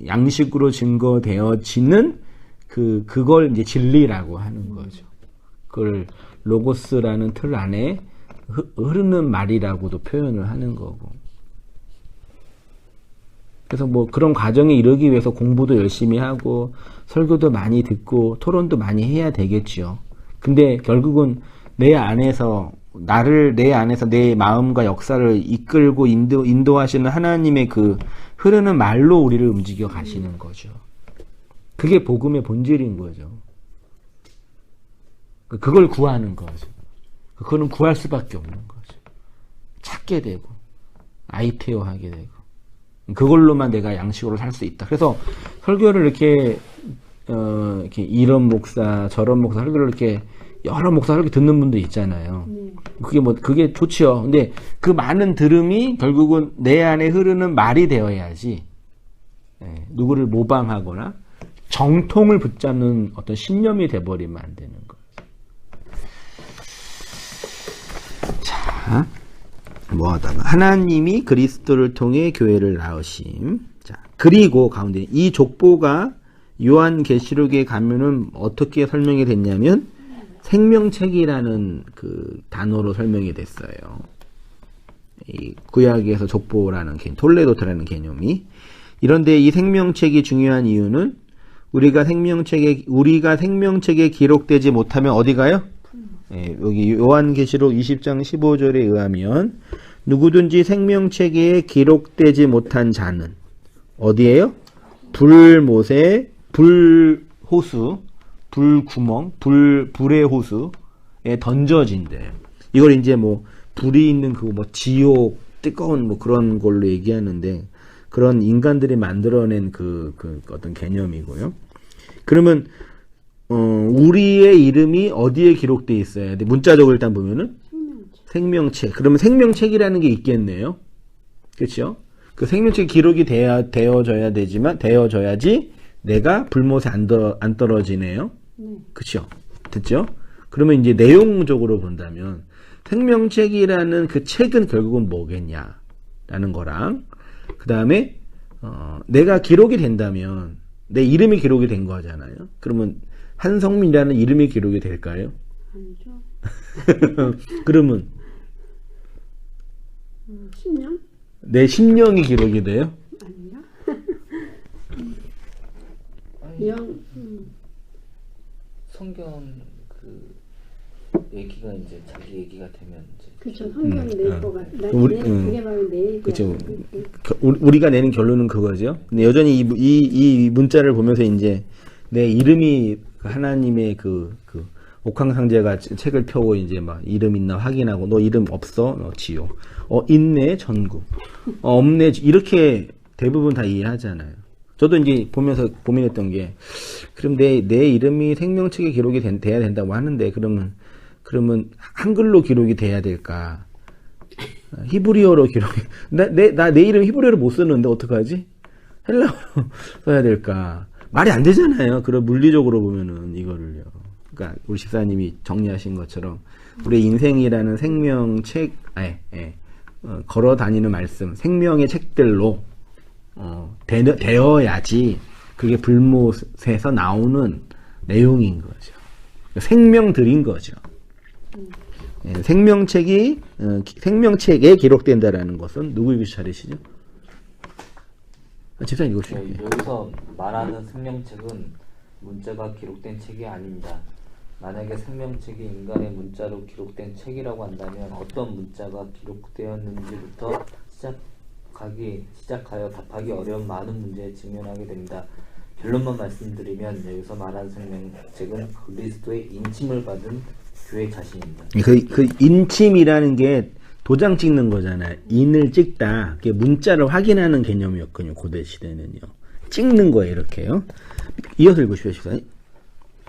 양식으로 증거되어지는 그걸 이제 진리라고 하는 거죠. 그걸 로고스라는 틀 안에 흐르는 말이라고도 표현을 하는 거고. 그래서 뭐 그런 과정에 이르기 위해서 공부도 열심히 하고 설교도 많이 듣고 토론도 많이 해야 되겠죠. 근데 결국은 내 안에서 내 마음과 역사를 이끌고 인도하시는 하나님의 그 흐르는 말로 우리를 움직여 가시는 거죠. 그게 복음의 본질인 거죠. 그걸 구하는 거죠. 그거는 구할 수밖에 없는 거죠. 찾게 되고 아이테오하게 되고 그걸로만 내가 양식으로 살 수 있다. 그래서 설교를 이렇게 이런 목사 저런 목사 설교를 이렇게 여러 목사 설교 듣는 분도 있잖아요. 그게 좋죠. 근데 그 많은 들음이 결국은 내 안에 흐르는 말이 되어야지 누구를 모방하거나 정통을 붙잡는 어떤 신념이 돼버리면 안 되는 거예요. 자, 뭐하다가 하나님이 그리스도를 통해 교회를 낳으심. 자, 그리고 가운데 이 족보가 요한계시록에 가면은 어떻게 설명이 됐냐면 생명책이라는 그 단어로 설명이 됐어요. 이 구약에서 족보라는 개념, 톨레도트라는 개념이. 이런데 이 생명책이 중요한 이유는 우리가 생명책에 기록되지 못하면 어디 가요? 여기 요한계시록 20장 15절에 의하면 누구든지 생명책에 기록되지 못한 자는 어디에요? 불못에 불호수, 불구멍, 불의 호수에 던져진대요. 이걸 이제 뭐 불이 있는 그 뭐 지옥, 뜨거운 뭐 그런 걸로 얘기하는데 그런 인간들이 만들어낸 그 어떤 개념이고요. 그러면 우리의 이름이 어디에 기록되어 있어야 돼? 문자적으로 일단 보면은 생명책. 그러면 생명책이라는 게 있겠네요. 그렇죠? 그 생명책 기록이 되어져야 되지만 되어져야지 내가 불못에 안 떨어지네요. 그렇죠? 됐죠? 그러면 이제 내용적으로 본다면 생명책이라는 그 책은 결국은 뭐겠냐라는 거랑 그 다음에 내가 기록이 된다면 내 이름이 기록이 된 거잖아요. 그러면 한성민이라는 이름이 기록이 될까요? 아니죠. 그러면 신령? 내 심령이 기록이 돼요? 아닌가? 성경 그 얘기가 이제 자기 얘기가 되면 이제 그렇죠. 성경이 내 거가 그게 바로 내 얘기야. 그렇죠. 우리가 내는 결론은 그거죠. 근데 여전히 이 문자를 보면서 이제 내 이름이 하나님의 그 옥황상제가 책을 펴고 이제 막 이름 있나 확인하고 너 이름 없어? 지옥. 있네 전국. 없네 이렇게 대부분 다 이해하잖아요. 저도 이제 보면서 고민했던 게 그럼 내 이름이 생명책에 기록이 돼야 된다고 하는데 그러면 한글로 기록이 돼야 될까? 히브리어로 기록이 내 이름 히브리어로 못 쓰는데 어떡하지? 헬라어로 써야 될까? 말이 안 되잖아요. 그런 물리적으로 보면은 이거를요. 그러니까 우리 집사님이 정리하신 것처럼 우리의 인생이라는 생명책 걸어 다니는 말씀, 생명의 책들로 되어야지 그게 불못에서 나오는 내용인 거죠. 생명들인 거죠. 생명책에 기록된다라는 것은 누구에게 차례시죠? 집사님 읽어주실게요. 여기서 말하는 생명책은 문자가 기록된 책이 아닙니다. 만약에 생명책이 인간의 문자로 기록된 책이라고 한다면 어떤 문자가 기록되었는지부터 시작하여 답하기 어려운 많은 문제에 직면하게 됩니다. 결론만 말씀드리면 여기서 말하는 생명책은 그리스도의 인침을 받은 교회 자신입니다. 그 인침이라는 게 도장 찍는 거잖아요. 인을 찍다. 그게 문자를 확인하는 개념이었거든요. 고대 시대는요. 찍는 거예요. 이렇게요. 이어서 읽으십시오.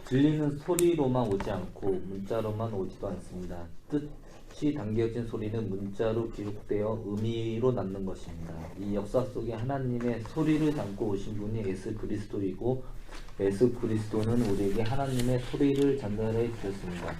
진리는 소리로만 오지 않고 문자로만 오지도 않습니다. 뜻이 담겨진 소리는 문자로 기록되어 의미로 남는 것입니다. 이 역사 속에 하나님의 소리를 담고 오신 분이 예수 그리스도이고 예수 그리스도는 우리에게 하나님의 소리를 전달해 주셨습니다.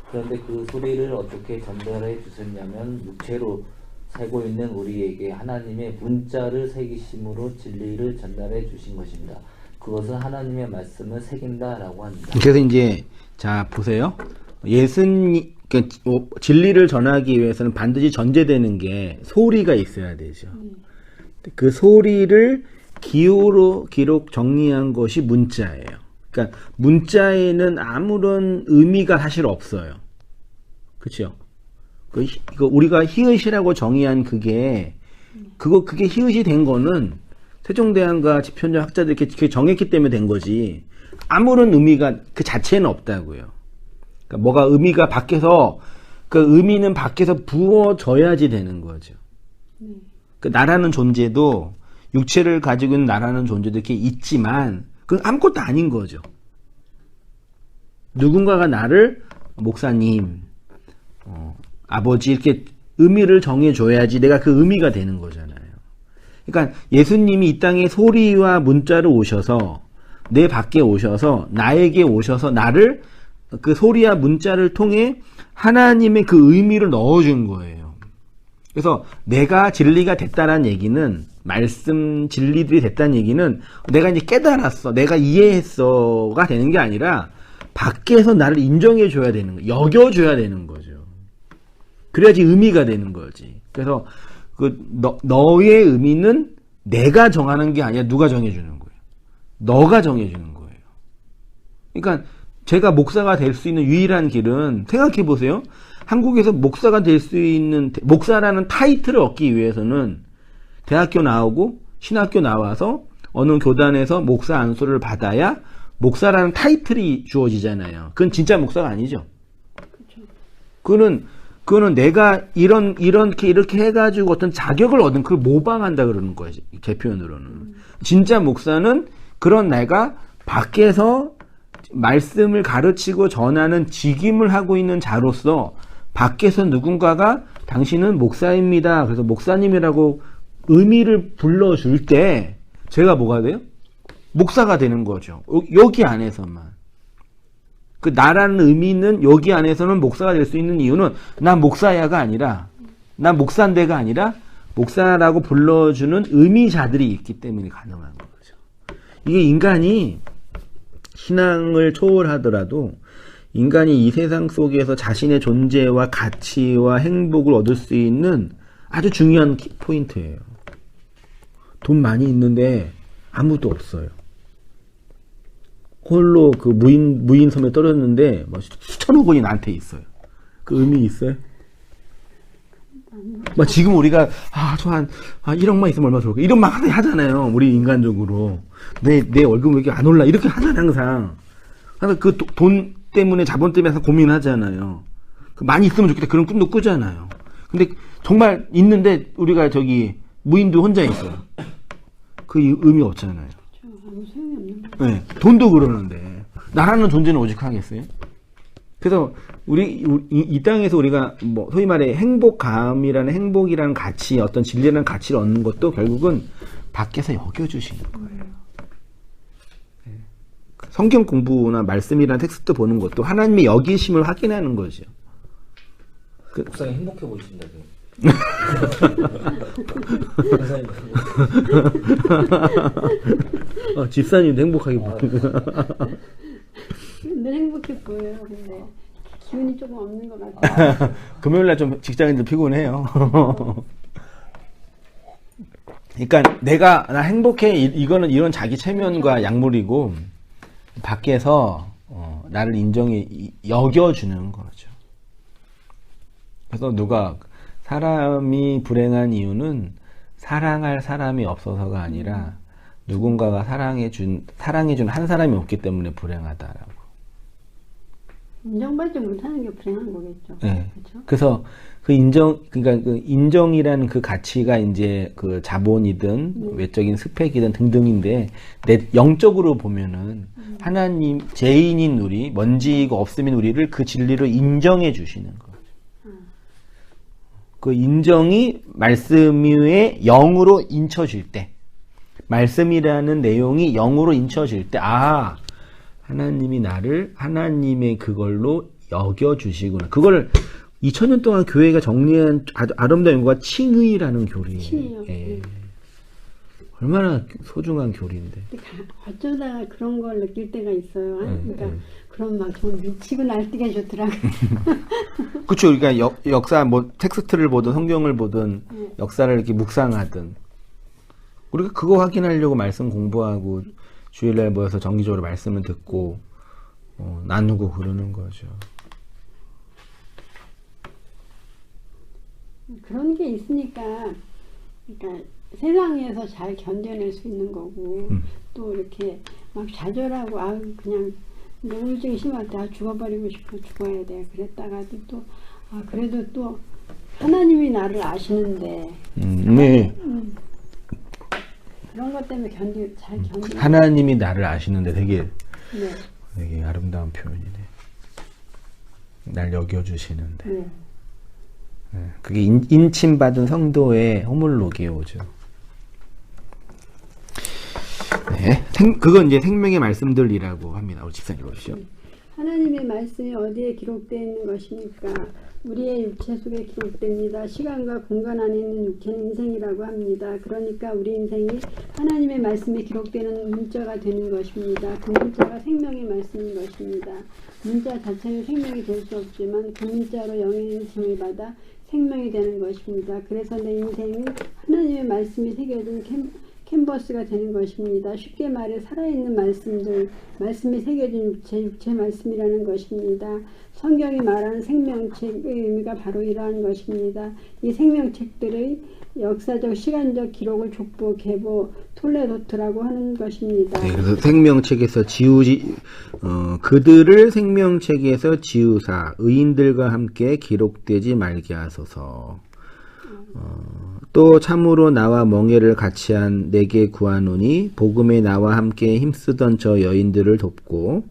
그런데 그 소리를 어떻게 전달해 주셨냐면 육체로 살고 있는 우리에게 하나님의 문자를 새기심으로 진리를 전달해 주신 것입니다. 그것은 하나님의 말씀을 새긴다라고 합니다. 그래서 이제 자 보세요. 예수님 그러니까 진리를 전하기 위해서는 반드시 전제되는 게 소리가 있어야 되죠. 그 소리를 기호로 기록 정리한 것이 문자예요. 그러니까 문자에는 아무런 의미가 사실 없어요. 그렇죠? 이거 우리가 히읗이라고 정의한 그게 히읗이 된 거는 세종대왕과 집현전 학자들이 이렇게 정했기 때문에 된 거지. 아무런 의미가 그 자체는 없다고요. 그러니까 뭐가 의미가 밖에서 그 의미는 밖에서 부어져야지 되는 거죠. 그 나라는 존재도 육체를 가지고 있는 나라는 존재도 이렇게 있지만 그건 아무것도 아닌 거죠. 누군가가 나를 목사님, 아버지 이렇게 의미를 정해줘야지 내가 그 의미가 되는 거잖아요. 그러니까 예수님이 이 땅에 소리와 문자로 오셔서 내 밖에 오셔서 나에게 오셔서 나를 그 소리와 문자를 통해 하나님의 그 의미를 넣어준 거예요. 그래서 내가 진리가 됐다는 얘기는 말씀 진리들이 됐다는 얘기는 내가 이제 깨달았어, 내가 이해했어가 되는 게 아니라 밖에서 나를 인정해 줘야 되는 거, 여겨줘야 되는 거죠. 그래야지 의미가 되는 거지. 그래서 너의 의미는 내가 정하는 게 아니라 누가 정해주는 거예요. 너가 정해주는 거예요. 그러니까 제가 목사가 될 수 있는 유일한 길은 생각해 보세요. 한국에서 목사가 될 수 있는 목사라는 타이틀을 얻기 위해서는 대학교 나오고 신학교 나와서 어느 교단에서 목사 안수를 받아야 목사라는 타이틀이 주어지잖아요. 그건 진짜 목사가 아니죠. 그거는 내가 이렇게 해가지고 어떤 자격을 얻은 그걸 모방한다 그러는 거예요. 제 표현으로는. 진짜 목사는 그런 내가 밖에서 말씀을 가르치고 전하는 직임을 하고 있는 자로서 밖에서 누군가가 당신은 목사입니다. 그래서 목사님이라고 의미를 불러줄 때 제가 뭐가 돼요? 목사가 되는 거죠. 여기 안에서만. 그 나라는 의미는 여기 안에서는 목사가 될 수 있는 이유는 난 목사야가 아니라 난 목사인데가 아니라 목사라고 불러주는 의미자들이 있기 때문에 가능한 거죠. 이게 인간이 신앙을 초월하더라도 인간이 이 세상 속에서 자신의 존재와 가치와 행복을 얻을 수 있는 아주 중요한 포인트예요. 돈 많이 있는데 아무도 없어요. 홀로 그 무인 섬에 떨어졌는데 뭐 수천억 원이 나한테 있어요. 그 의미 있어요? 막 지금 우리가 저 한 1억만 있으면 얼마나 좋을까 이런 말 하잖아요. 우리 인간적으로 내 월급 왜 이렇게 안 올라 이렇게 하잖아요. 항상 그 돈 때문에 자본 때문에 항상 고민하잖아요. 많이 있으면 좋겠다 그런 꿈도 꾸잖아요. 근데 정말 있는데 우리가 저기 무인도 혼자 있어요. 그 의미 없잖아요. 아무 소용이 없는 거죠. 네, 돈도 그러는데 나라는 존재는 오직 하겠어요? 그래서 이 땅에서 우리가 뭐 소위 말해 행복이라는 가치, 어떤 진리라는 가치를 얻는 것도 결국은 밖에서 여겨주시는 거예요. 네. 성경 공부나 말씀이라는 텍스트 보는 것도 하나님의 여기심을 확인하는 거죠. 목사님 행복해 보이신다. 집사님도 행복하게 보여요. 늘 행복해 보여요. 근데 기운이 조금 없는 것 같아요. 금요일날 좀 직장인들 피곤해요. 그러니까 나 행복해 이거는 이런 자기 체면과 약물이고 밖에서 나를 여겨주는 거죠. 그래서 사람이 불행한 이유는 사랑할 사람이 없어서가 아니라 누군가가 사랑해준 한 사람이 없기 때문에 불행하다라고. 인정받지 못하는 게 불행한 거겠죠. 네. 그렇죠? 그래서 그러니까 그 인정이라는 그 가치가 이제 그 자본이든 외적인 스펙이든 등등인데 영적으로 보면은 하나님 죄인인 우리, 먼지가 없음인 우리를 그 진리로 인정해 주시는 거죠. 그 인정이 말씀의 영으로 인쳐질 때, 말씀이라는 내용이 영으로 인쳐질 때, 하나님이 나를 하나님의 그걸로 여겨주시구나. 그걸 2000년 동안 교회가 정리한 아주 아름다운 용어가 칭의라는 교리예요. 칭의요. 예. 얼마나 소중한 교리인데. 근데 어쩌다가 그런 걸 느낄 때가 있어요. 그러니까 네. 그럼 막 좀 미치고 날뛰게 좋더라고요. 그렇죠. 그러니까 역사 뭐 텍스트를 보든 성경을 보든 역사를 이렇게 묵상하든 우리가 그거 확인하려고 말씀 공부하고 주일날 모여서 정기적으로 말씀을 듣고 나누고 그러는 거죠. 그런 게 있으니까 그러니까 세상에서 잘 견뎌낼 수 있는 거고 또 이렇게 막 좌절하고 그냥 우울증이 심할 때 죽어버리고 싶어 죽어야 돼 그랬다가도 또 그래도 또 하나님이 나를 아시는데 네. 그런 것 때문에 잘 견디 하나님이 나를 아시는데 되게 네. 아름다운 표현이네. 날 여겨주시는데. 네. 그게 인침받은 성도의 호물로게오죠. 네, 그건 이제 생명의 말씀들이라고 합니다. 우리 집사님 보시죠. 하나님의 말씀이 어디에 기록되어 있는 것입니까? 우리의 육체 속에 기록됩니다. 시간과 공간 안에 있는 육체는 인생이라고 합니다. 그러니까 우리 인생이 하나님의 말씀에 기록되는 문자가 되는 것입니다. 그 문자가 생명의 말씀인 것입니다. 문자 자체는 생명이 될 수 없지만 그 문자로 영의 힘을 받아 생명이 되는 것입니다. 그래서 내 인생은 하나님의 말씀이 새겨진 캔버스가 되는 것입니다. 쉽게 말해 살아있는 말씀이 새겨진 육체 말씀이라는 것입니다. 성경이 말하는 생명책의 의미가 바로 이러한 것입니다. 이 생명책들의 역사적 시간적 기록을 족보, 계보, 톨레도트라고 하는 것입니다. 네, 그래서 생명책에서 그들을 생명책에서 지우사 의인들과 함께 기록되지 말게 하소서. 또 참으로 나와 멍에를 같이 한 내게 구하노니 복음에 나와 함께 힘쓰던 저 여인들을 돕고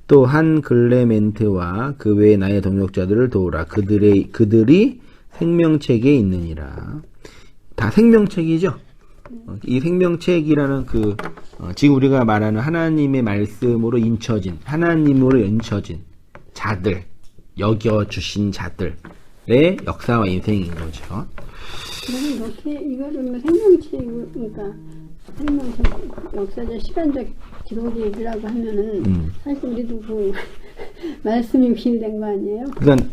또 한 글레멘트와 그 외의 나의 동역자들을 도우라. 그들이 생명책에 있느니라. 다 생명책이죠. 이 생명책이라는 지금 우리가 말하는 하나님의 말씀으로 하나님으로 인쳐진 자들, 여겨주신 자들의 역사와 인생인 거죠. 그래서 이렇게 이거를 생명책 역사적 시간적 기록이라고 하면은 사실 우리도 그 말씀이 육신이 된 거 아니에요? 그러니까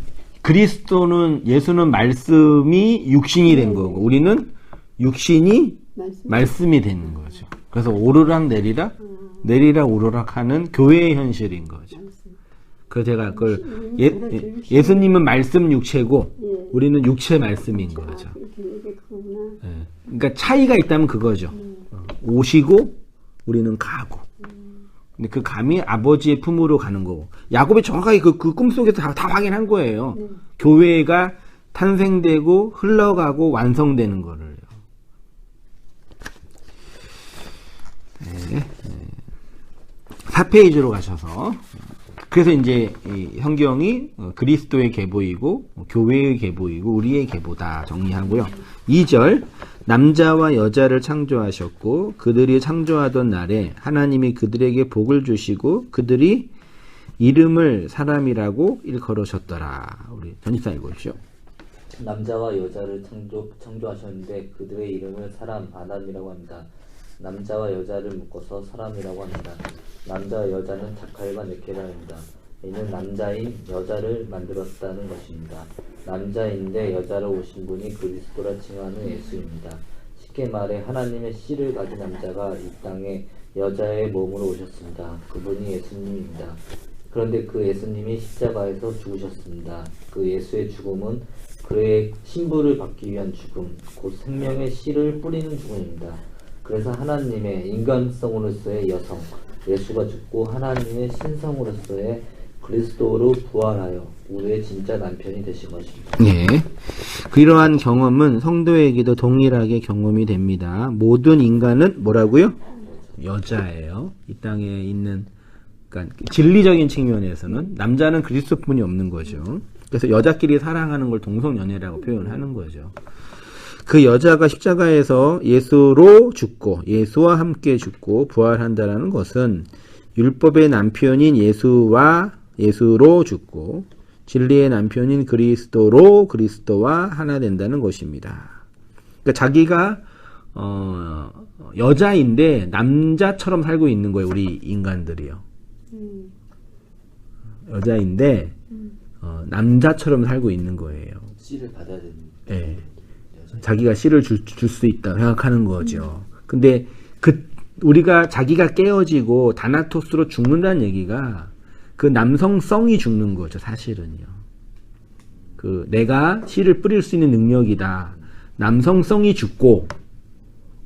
예수는 말씀이 육신이 된 거고 우리는 육신이 말씀이 되는 거죠. 그래서 오르락 내리락 오르락 하는 교회의 현실인 거죠. 그래서 제가 그걸 예수님은 말씀 육체고 우리는 육체 말씀인 거죠. 그러니까 차이가 있다면 그거죠. 오시고 우리는 가고. 근데 그 감이 아버지의 품으로 가는 거고. 야곱이 정확하게 그 꿈속에서 다 확인한 거예요. 교회가 탄생되고 흘러가고 완성되는 거를. 네. 4페이지로 가셔서 그래서 이제 이 성경이 그리스도의 계보이고 교회의 계보이고 우리의 계보다 정리하고요. 2절 남자와 여자를 창조하셨고 그들이 창조하던 날에 하나님이 그들에게 복을 주시고 그들이 이름을 사람이라고 일컬으셨더라. 우리 전집사 읽어주시죠. 남자와 여자를 창조하셨는데 그들의 이름을 사람 아담이라고 합니다. 남자와 여자를 묶어서 사람이라고 합니다. 남자와 여자는 자칼과 네케라입니다. 이는 남자인 여자를 만들었다는 것입니다. 남자인데 여자로 오신 분이 그리스도라 칭하는 예수입니다. 쉽게 말해 하나님의 씨를 가진 남자가 이 땅에 여자의 몸으로 오셨습니다. 그분이 예수님입니다. 그런데 그 예수님이 십자가에서 죽으셨습니다. 그 예수의 죽음은 그의 신부를 받기 위한 죽음, 곧 생명의 씨를 뿌리는 죽음입니다. 그래서 하나님의 인간성으로서의 여성 예수가 죽고 하나님의 신성으로서의 그리스도로 부활하여 우리의 진짜 남편이 되신 것입니다. 네, 이러한 경험은 성도에게도 동일하게 경험이 됩니다. 모든 인간은 뭐라고요? 여자예요. 이 땅에 있는 그러니까 진리적인 측면에서는 남자는 그리스도뿐이 없는 거죠. 그래서 여자끼리 사랑하는 걸 동성연애라고 표현하는 거죠. 그 여자가 십자가에서 예수로 죽고 예수와 함께 죽고 부활한다는 것은 율법의 남편인 예수로 죽고 진리의 남편인 그리스도와 하나 된다는 것입니다. 그러니까 자기가 여자인데 남자처럼 살고 있는 거예요. 우리 인간들이요. 여자인데 남자처럼 살고 있는 거예요. 씨를 받아야 되는. 예. 자기가 씨를 줄 수 있다 생각하는 거죠. 근데 우리가 자기가 깨어지고 다나토스로 죽는다는 얘기가 그 남성성이 죽는 거죠, 사실은요. 내가 씨를 뿌릴 수 있는 능력이다. 남성성이 죽고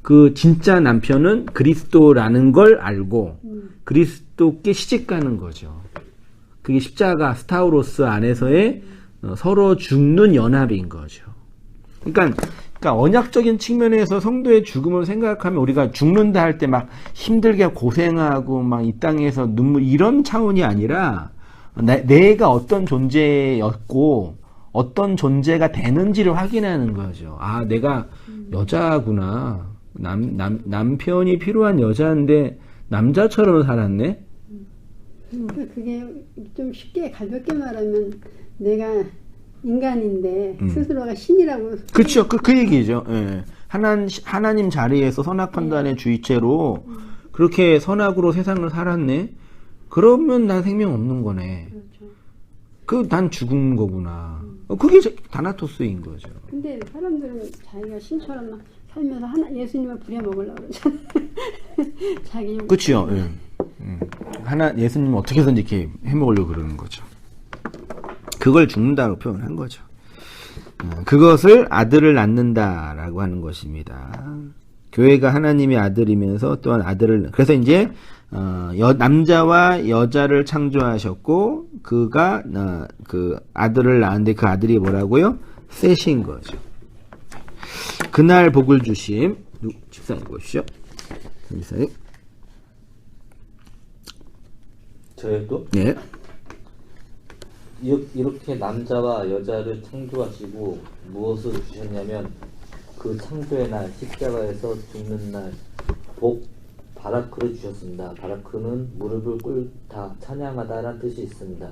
그 진짜 남편은 그리스도라는 걸 알고 그리스도께 시집가는 거죠. 그게 십자가 스타우로스 안에서의 서로 죽는 연합인 거죠. 그러니까 언약적인 측면에서 성도의 죽음을 생각하면 우리가 죽는다 할 때 막 힘들게 고생하고 막 이 땅에서 눈물 이런 차원이 아니라 내가 어떤 존재였고 어떤 존재가 되는지를 확인하는 거죠. 아, 내가 여자구나. 남편이 필요한 여자인데 남자처럼 살았네? 그게 좀 쉽게 가볍게 말하면 내가 인간인데 스스로가 신이라고. 그렇죠. 그 얘기죠. 예. 하나님 자리에서 선악 판단의 주의체로 그렇게 선악으로 세상을 살았네? 그러면 난 생명 없는 거네. 그렇죠. 난 죽은 거구나. 그게 다나토스인 거죠. 근데 사람들은 자기가 신처럼 막 살면서 예수님을 부려먹으려고 그러잖아요. 자기. 그렇죠. 예. 예수님 어떻게든지 이렇게 해먹으려고 그러는 거죠. 그걸 죽는다고 표현한 거죠. 그것을 아들을 낳는다라고 하는 것입니다. 교회가 하나님의 아들이면서 또한 그래서 이제 남자와 여자를 창조하셨고 그가 그 아들을 낳았는데 그 아들이 뭐라고요? 셋인 거죠. 그날 복을 주심. 집사님 보시죠. 집사님. 저희도 네. 이렇게 남자와 여자를 창조하시고 무엇을 주셨냐면 그 창조의 날 십자가에서 죽는 날 바라크를 주셨습니다. 바라크는 무릎을 꿇다 찬양하다라는 뜻이 있습니다.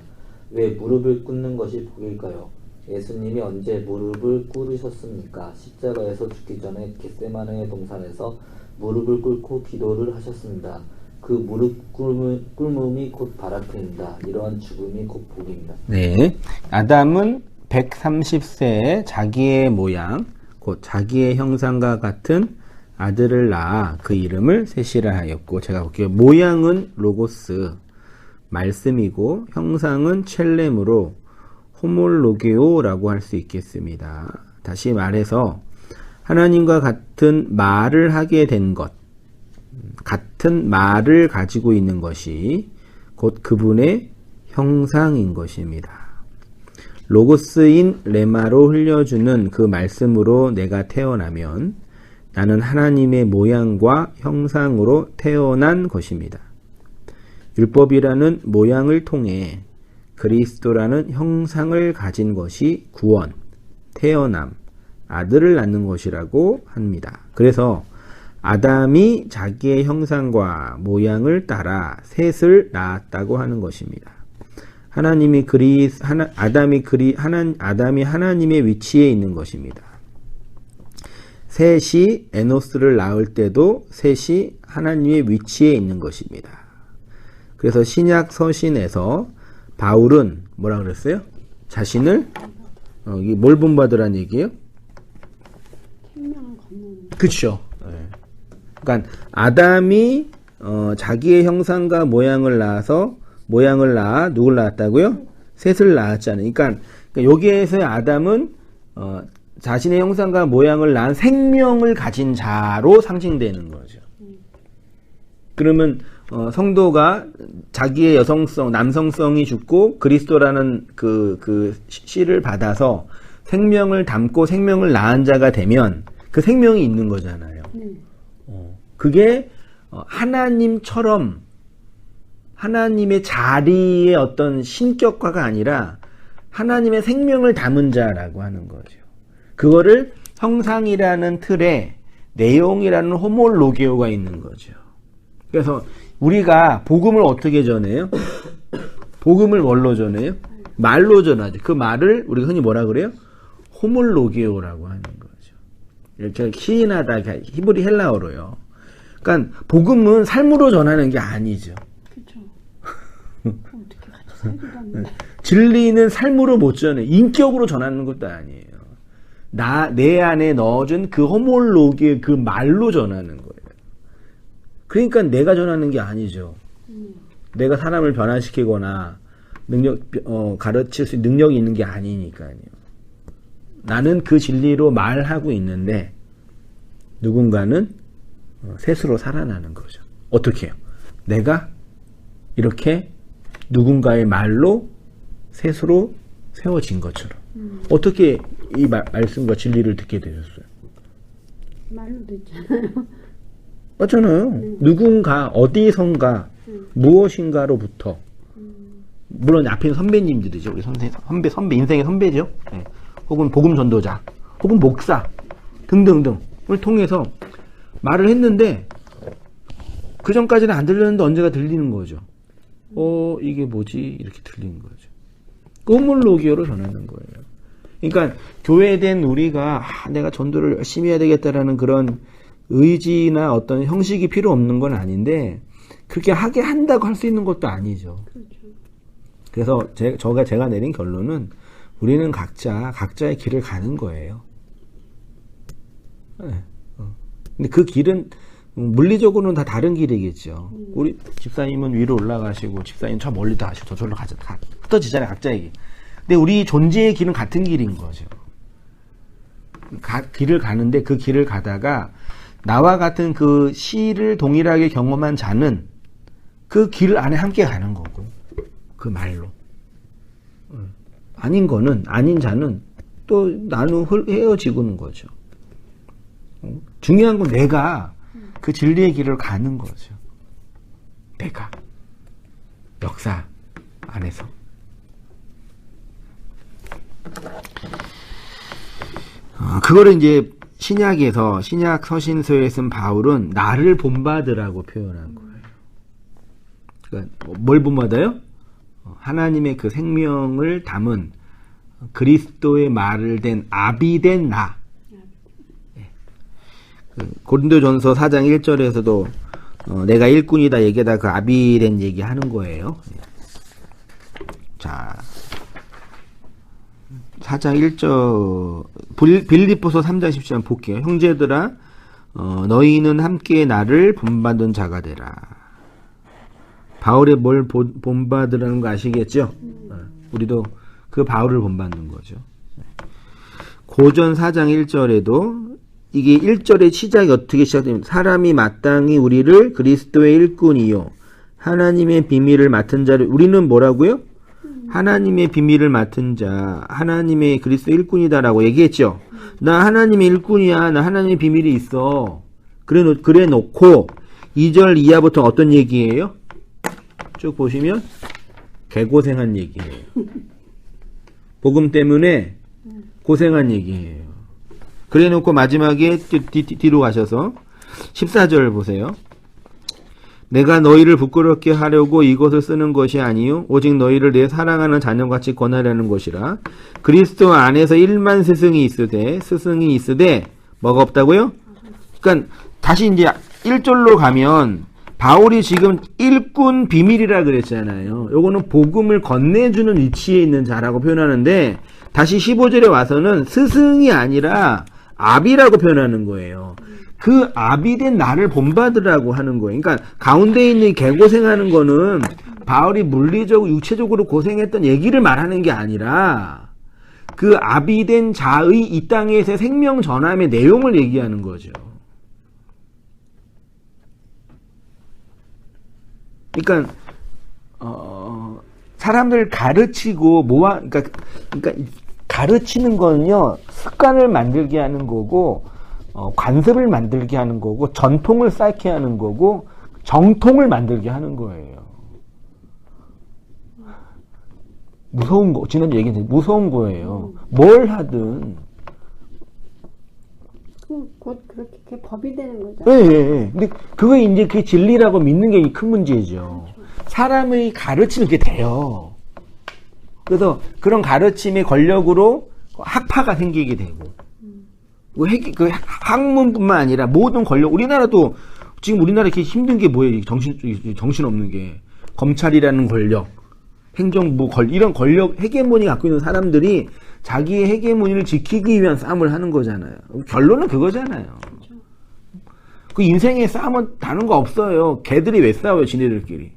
왜 무릎을 꿇는 것이 복일까요? 예수님이 언제 무릎을 꿇으셨습니까? 십자가에서 죽기 전에 겟세마네 동산에서 무릎을 꿇고 기도를 하셨습니다. 그 무릎 꿇음이 곧 바라크입니다. 이러한 죽음이 곧 복입니다. 네. 아담은 130세에 자기의 모양, 곧 자기의 형상과 같은 아들을 낳아 그 이름을 셋이라 하였고, 제가 볼게요. 모양은 로고스, 말씀이고, 형상은 첼렘으로 호몰로게오라고 할 수 있겠습니다. 다시 말해서, 하나님과 같은 말을 하게 된 것, 같은 말을 가지고 있는 것이 곧 그분의 형상인 것입니다. 로고스인 레마로 흘려주는 그 말씀으로 내가 태어나면 나는 하나님의 모양과 형상으로 태어난 것입니다. 율법이라는 모양을 통해 그리스도라는 형상을 가진 것이 구원, 태어남, 아들을 낳는 것이라고 합니다. 그래서 아담이 자기의 형상과 모양을 따라 셋을 낳았다고 하는 것입니다. 아담이 하나님의 위치에 있는 것입니다. 셋이 에노스를 낳을 때도 셋이 하나님의 위치에 있는 것입니다. 그래서 신약 서신에서 바울은 뭐라 그랬어요? 자신을 뭘 본받으란 얘기예요? 생명을 걷는. 그렇죠. 그러니까 아담이 자기의 형상과 모양을 낳아 누굴 낳았다고요? 셋을 낳았잖아요. 그러니까 여기에서의 아담은 자신의 형상과 모양을 낳은 생명을 가진 자로 상징되는 거죠. 그러면 성도가 자기의 남성성이 죽고 그리스도라는 그 씨를 받아서 생명을 담고 생명을 낳은 자가 되면 그 생명이 있는 거잖아요. 그게 하나님처럼 하나님의 자리의 어떤 신격화가 아니라 하나님의 생명을 담은 자라고 하는 거죠. 그거를 형상이라는 틀에 내용이라는 호몰로게오가 있는 거죠. 그래서 우리가 복음을 어떻게 전해요? 복음을 뭘로 전해요? 말로 전하죠. 그 말을 우리가 흔히 뭐라 그래요? 호몰로게오라고 하는 거죠. 제가 시인하다 히브리 헬라어로요. 그러니까 복음은 삶으로 전하는 게 아니죠. 그렇죠. 어떻게 같이 살지도 않는데. 진리는 삶으로 못 전해. 인격으로 전하는 것도 아니에요. 내 안에 넣어준 그 호몰로기의 그 말로 전하는 거예요. 그러니까 내가 전하는 게 아니죠. 내가 사람을 변화시키거나 가르칠 수 있는 능력이 있는 게 아니니까요. 나는 그 진리로 말하고 있는데 누군가는 셋으로 살아나는 거죠. 어떻게 해요? 내가 이렇게 누군가의 말로 셋으로 세워진 것처럼. 어떻게 이 말씀과 진리를 듣게 되셨어요? 말로 듣잖아요. 맞잖아요. 누군가 어디선가 무엇인가로부터 물론 앞에 있는 선배님들이죠. 우리 선배 인생의 선배죠. 네. 혹은 복음 전도자, 혹은 목사 등등등을 통해서 말을 했는데 그 전까지는 안 들렸는데 언제가 들리는 거죠. 이게 뭐지? 이렇게 들리는 거죠. 호몰로기어로 전하는 거예요. 그러니까 교회된 우리가 내가 전도를 열심히 해야 되겠다라는 그런 의지나 어떤 형식이 필요 없는 건 아닌데 그렇게 하게 한다고 할 수 있는 것도 아니죠. 그래서 제가 내린 결론은 우리는 각자의 길을 가는 거예요. 네. 근데 그 길은 물리적으로는 다 다른 길이겠죠. 우리 집사님은 위로 올라가시고 집사님 저 멀리 다 가시고 저절로 흩어지잖아요, 각자의 길. 근데 우리 존재의 길은 같은 길인 거죠. 길을 가는데 그 길을 가다가 나와 같은 그 시를 동일하게 경험한 자는 그 길 안에 함께 가는 거고 그 말로 아닌 자는 또 나누 헤어지고는 거죠. 중요한 건 내가 그 진리의 길을 가는 거죠. 내가 역사 안에서 그거를 이제 신약에서 신약 서신서에 쓴 바울은 나를 본받으라고 표현한 거예요. 그러니까 뭘 본받아요? 하나님의 그 생명을 담은 그리스도의 말을 된 아비된 나. 고린도전서 4장 1절에서도 내가 일꾼이다 얘기하다 그 아비된 얘기 하는 거예요. 자, 4장 1절 빌립보서 3장 10절 볼게요. 형제들아 너희는 함께 나를 본받은 자가 되라. 바울의 뭘 본받으라는 거 아시겠죠? 우리도 그 바울을 본받는 거죠. 고전 4장 1절에도 이게 1절의 시작이 어떻게 시작됩니까? 사람이 마땅히 우리를 그리스도의 일꾼이요 하나님의 비밀을 맡은 자를 우리는 뭐라고요? 하나님의 비밀을 맡은 자 하나님의 그리스도 일꾼이다라고 얘기했죠. 나 하나님의 일꾼이야. 나 하나님의 비밀이 있어. 그래 놓고 2절 이하부터 어떤 얘기예요? 쭉 보시면 개고생한 얘기예요. 복음 때문에 고생한 얘기예요. 그래 놓고 마지막에 뒤로 가셔서 14절 보세요. 내가 너희를 부끄럽게 하려고 이것을 쓰는 것이 아니요 오직 너희를 내 사랑하는 자녀같이 권하려는 것이라. 그리스도 안에서 1만 스승이 있으되 뭐가 없다고요? 그러니까 다시 이제 1절로 가면 바울이 지금 일꾼 비밀이라 그랬잖아요. 요거는 복음을 건네주는 위치에 있는 자라고 표현하는데 다시 15절에 와서는 스승이 아니라 아비라고 표현하는 거예요. 그 아비된 나를 본받으라고 하는 거예요. 그러니까 가운데 있는 개고생하는 거는 바울이 물리적으로 육체적으로 고생했던 얘기를 말하는 게 아니라 그 아비된 자의 이 땅에서의 생명 전함의 내용을 얘기하는 거죠. 그러니까 사람들 가르치고 그러니까 가르치는 건요 습관을 만들게 하는 거고 관습을 만들게 하는 거고 전통을 쌓게 하는 거고 정통을 만들게 하는 거예요. 무서운 거 지난주 얘기했는데 무서운 거예요. 뭘 하든 곧 그렇게 법이 되는 거죠. 네. 근데 그거 이제 그 진리라고 믿는 게 큰 문제죠. 사람의 가르치는 게 돼요. 그래서 그런 가르침의 권력으로 학파가 생기게 되고 그 학문뿐만 아니라 모든 권력, 우리나라도 지금 우리나라 이렇게 힘든 게 뭐예요? 정신 없는 게. 검찰이라는 권력, 행정부 이런 권력, 헤게모니 갖고 있는 사람들이 자기의 헤게모니를 지키기 위한 싸움을 하는 거잖아요. 결론은 그거잖아요. 그 인생의 싸움은 다른 거 없어요. 걔들이 왜 싸워요, 지네들끼리.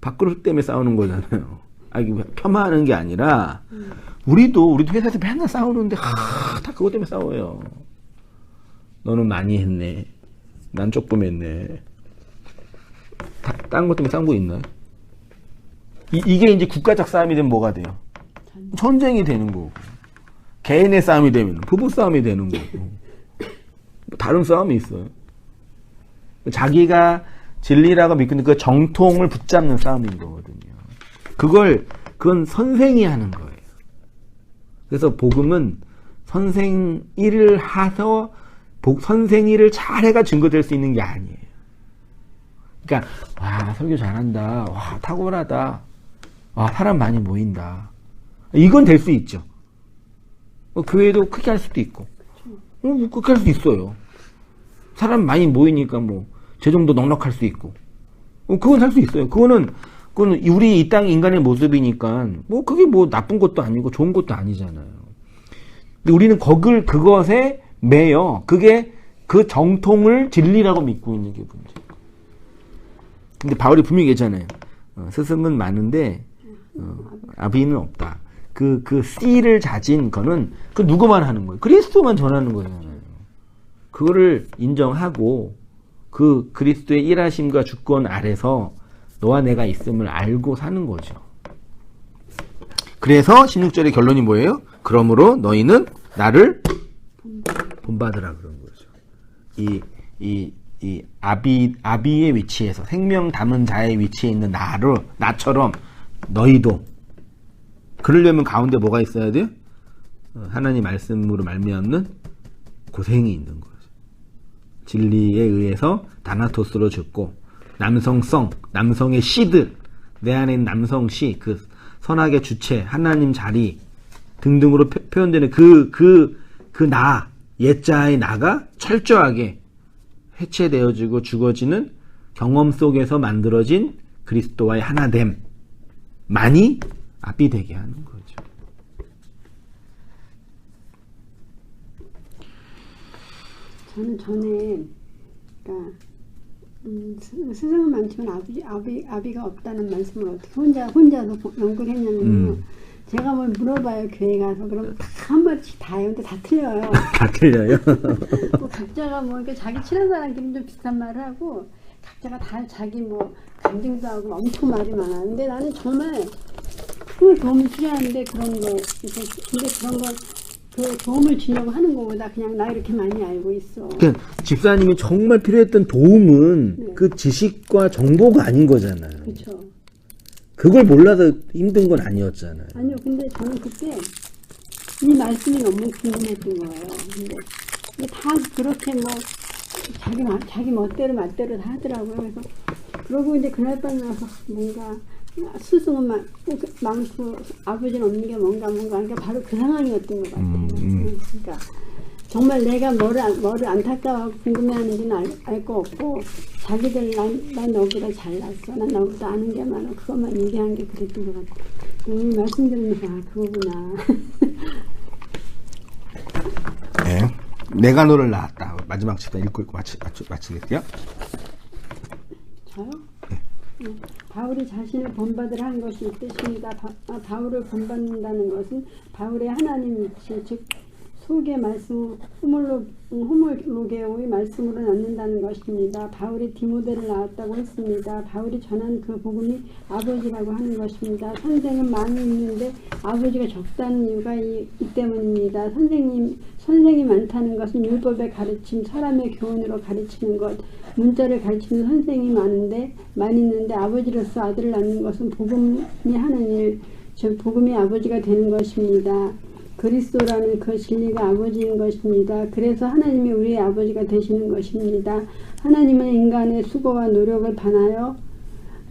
밥그릇 때문에 싸우는 거잖아요. 이게 폄하하는 게 아니라, 우리도 회사에서 맨날 싸우는데, 다 그것 때문에 싸워요. 너는 많이 했네. 난 조금 했네. 다른 것 때문에 싸운 거 있나요? 이게 이제 국가적 싸움이 되면 뭐가 돼요? 전쟁이 되는 거고. 개인의 싸움이 되면 부부 싸움이 되는 거고. 다른 싸움이 있어요. 자기가 진리라고 믿고 있는 그 정통을 붙잡는 싸움인 거거든요. 그건 선생이 하는 거예요. 그래서 복음은 선생 일을 해서 선생 일을 잘해가 증거될 수 있는 게 아니에요. 그러니까 와, 설교 잘한다. 와, 탁월하다. 와, 사람 많이 모인다. 이건 될 수 있죠. 교회도 크게 할 수도 있고. 크게 할 수도 있어요. 사람 많이 모이니까 제 정도 넉넉할 수 있고. 그건 할 수 있어요. 그건 우리 이 땅 인간의 모습이니까, 그게 나쁜 것도 아니고 좋은 것도 아니잖아요. 근데 우리는 그것에 매여, 그게 그 정통을 진리라고 믿고 있는 게 문제예요. 근데 바울이 분명히 얘기했잖아요. 스승은 많은데, 아비는 없다. 그 씨를 자진 거는, 누구만 하는 거예요. 그리스도만 전하는 거잖아요. 그거를 인정하고, 그리스도의 일하심과 주권 아래서 너와 내가 있음을 알고 사는 거죠. 그래서 16절의 결론이 뭐예요? 그러므로 너희는 나를 본받으라 그런 거죠. 이 아비의 위치에서, 생명 담은 자의 위치에 있는 나처럼 너희도, 그러려면 가운데 뭐가 있어야 돼요? 하나님 말씀으로 말미암는 고생이 있는 거죠. 진리에 의해서 다나토스로 죽고, 남성의 씨들, 내 안에 있는 남성씨, 그 선악의 주체, 하나님 자리 등등으로 표현되는 옛자의 나가 철저하게 해체되어지고 죽어지는 경험 속에서 만들어진 그리스도와의 하나됨만이 아비 되게 하는 거죠. 저는 전에, 스승은 많지만 아비가 없다는 말씀을 어떻게 혼자서 연구를 했냐면요. 제가 뭘 물어봐요, 교회 가서. 그러면 다 한 번씩 다 해요. 근데 다 틀려요. 다 틀려요? 각자가 자기 친한 사람끼리 좀 비슷한 말을 하고, 각자가 다 자기 감정도 하고 엄청 말이 많아. 근데 나는 정말 그 도움을 필요한데 그런 거, 근데 그런 거, 그 도움을 주려고 하는 것보다 그냥 나 이렇게 많이 알고 있어. 그러니까 집사님이 정말 필요했던 도움은 네. 그 지식과 정보가 아닌 거잖아요. 그렇죠. 그걸 몰라서 힘든 건 아니었잖아요. 아니요, 근데 저는 그때 이 말씀이 너무 궁금했던 거예요. 근데 다 그렇게 자기 멋대로 다 하더라고요. 그래서 그러고 이제 그날 밤에 와서 뭔가 스승은 많고 아버지는 없는 게 뭔가 그러니까 바로 그 상황이었던 것 같아요. 그러니까 정말 내가 뭐를 안타까워하고 궁금해하는지는 알 거 없고, 자기들 난 너보다 잘났어, 난 너보다 아는 게 많아, 그것만 얘기한 게 그랬던 것 같아요. 말씀 들으면서 그거구나. 네, 내가 너를 낳았다. 마지막 집사 읽고 마치겠어요? 저요? 네. 바울이 자신을 본받으라 한 것이 이 뜻입니다. 바울을 본받는다는 것은 바울의 하나님 위치, 즉 속의 말씀 호몰로게오의 말씀으로 낳는다는 것입니다. 바울이 디모데를 낳았다고 했습니다. 바울이 전한 그 복음이 아버지라고 하는 것입니다. 선생은 많이 있는데 아버지가 적다는 이유가 이 때문입니다. 선생이 많다는 것은 율법의 가르침, 사람의 교훈으로 가르치는 것, 문자를 가르치는 선생이 많이 있는데 아버지로서 아들을 낳는 것은 복음이 하는 일, 즉 복음이 아버지가 되는 것입니다. 그리스도라는 그 진리가 아버지인 것입니다. 그래서 하나님이 우리의 아버지가 되시는 것입니다. 하나님은 인간의 수고와 노력을 반하여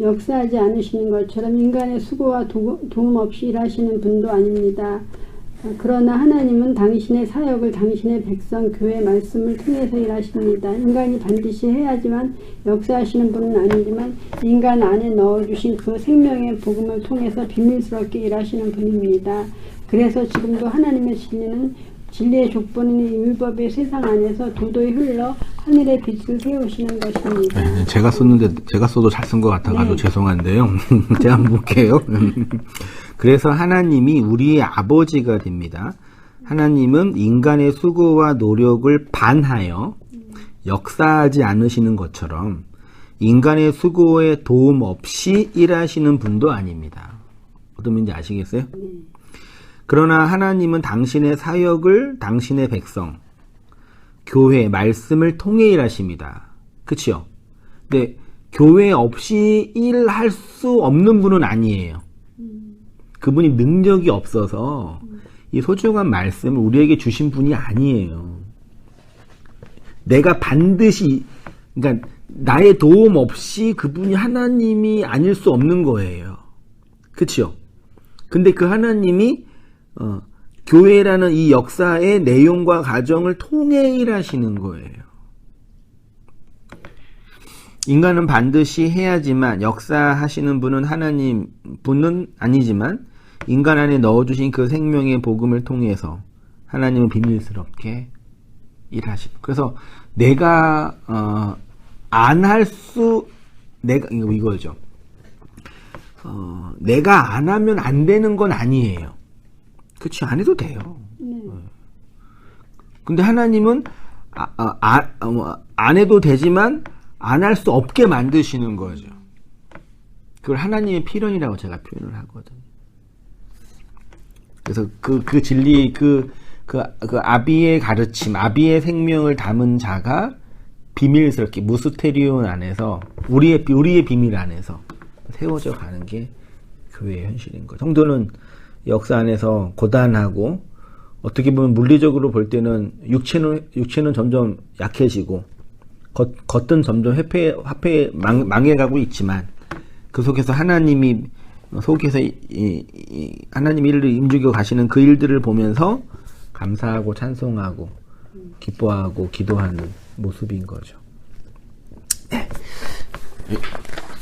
역사하지 않으시는 것처럼 인간의 수고와 도움 없이 일하시는 분도 아닙니다. 그러나 하나님은 당신의 사역을 당신의 백성 교회 말씀을 통해서 일하십니다. 인간이 반드시 해야지만 역사하시는 분은 아니지만 인간 안에 넣어주신 그 생명의 복음을 통해서 비밀스럽게 일하시는 분입니다. 그래서 지금도 하나님의 진리의 족보는 율법의 세상 안에서 도도히 흘러 하늘의 빛을 세우시는 것입니다. 네, 제가 썼는데 제가 써도 잘 쓴 것 같아가지고 네. 죄송한데요. 제가 한번 볼게요. 그래서 하나님이 우리의 아버지가 됩니다. 하나님은 인간의 수고와 노력을 반하여 역사하지 않으시는 것처럼 인간의 수고에 도움 없이 일하시는 분도 아닙니다. 어떤 말인지 아시겠어요? 그러나 하나님은 당신의 사역을 당신의 백성, 교회, 말씀을 통해 일하십니다. 그치요? 근데 교회 없이 일할 수 없는 분은 아니에요. 그분이 능력이 없어서 이 소중한 말씀을 우리에게 주신 분이 아니에요. 내가 반드시, 그러니까 나의 도움 없이 그분이 하나님이 아닐 수 없는 거예요. 그치요? 근데 그 하나님이 교회라는 이 역사의 내용과 과정을 통해 일하시는 거예요. 인간은 반드시 해야지만 역사하시는 분은 하나님 분은 아니지만 인간 안에 넣어주신 그 생명의 복음을 통해서 하나님은 비밀스럽게 일하시는. 그래서 내가 안 할 수, 내가 이거죠. 내가 안 하면 안 되는 건 아니에요. 그치, 안 해도 돼요. 근데 하나님은 안 해도 되지만 안 할 수 없게 만드시는 거죠. 그걸 하나님의 필연이라고 제가 표현을 하거든요. 그래서 그 진리, 그 아비의 가르침, 아비의 생명을 담은 자가 비밀스럽게 무스테리온 안에서 우리의 비밀 안에서 세워져 가는 게 교회의 현실인 거죠. 성도는 역사 안에서 고단하고 어떻게 보면 물리적으로 볼 때는 육체는 점점 약해지고 겉은 점점 망해가고 있지만 그 속에서 하나님이 하나님 일을 임주겨 가시는 그 일들을 보면서 감사하고 찬송하고 기뻐하고 기도하는 모습인 거죠. 네.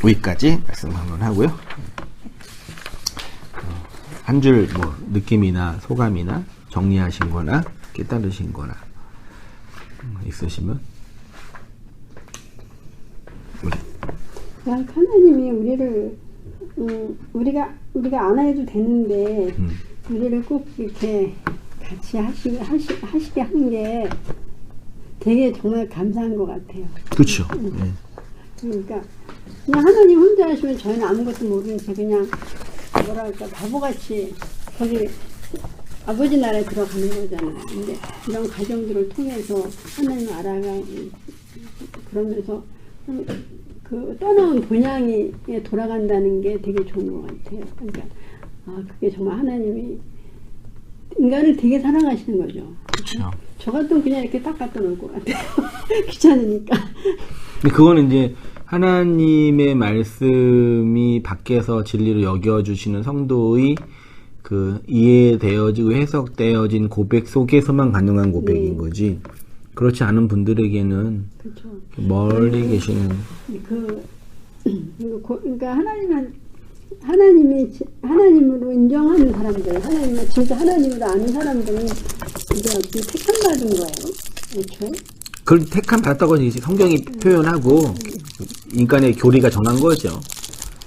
여기까지 말씀 한번 하고요. 한 줄 뭐 느낌이나 소감이나 정리하신 거나 깨달으신 거나 있으시면 그냥 하나님이 우리를 우리가 안 해도 되는데 우리를 꼭 이렇게 같이 하시게 한 게 되게 정말 감사한 것 같아요. 그렇죠. 그러니까 그냥 하나님 혼자 하시면 저희는 아무것도 모르는 채 그냥 뭐랄까 바보같이 거기 아버지 나라에 들어가는 거잖아요. 근데 이런 과정들을 통해서 하나님을 그러면서 그 떠나온 본향에 돌아간다는 게 되게 좋은 것 같아요. 그러니까 그게 정말 하나님이 인간을 되게 사랑하시는 거죠. 그렇죠. 저 같으면 그냥 이렇게 딱 갖다 놓을 것 같아요. 귀찮으니까. 근데 그거는 이제 하나님의 말씀이 밖에서 진리로 여겨주시는 성도의 그 이해되어지고 해석되어진 고백 속에서만 가능한 고백인 거지. 그렇지 않은 분들에게는 그렇죠. 멀리 계시는. 그러니까 하나님으로 인정하는 사람들, 하나님을 진짜 하나님으로 아는 사람들은 이제 어떻게 택함 받은 거예요, 애초에? 그걸 택함 받았다고 이제 성경이 표현하고 인간의 교리가 정한 거죠.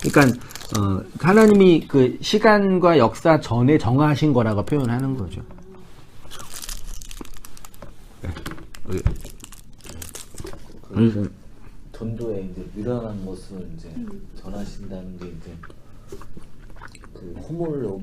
그러니까 하나님이 그 시간과 역사 전에 정하신 거라고 표현하는 거죠. 전도에 이제 미련한 모습을 이제 전하신다는 게 이제 그 호몰로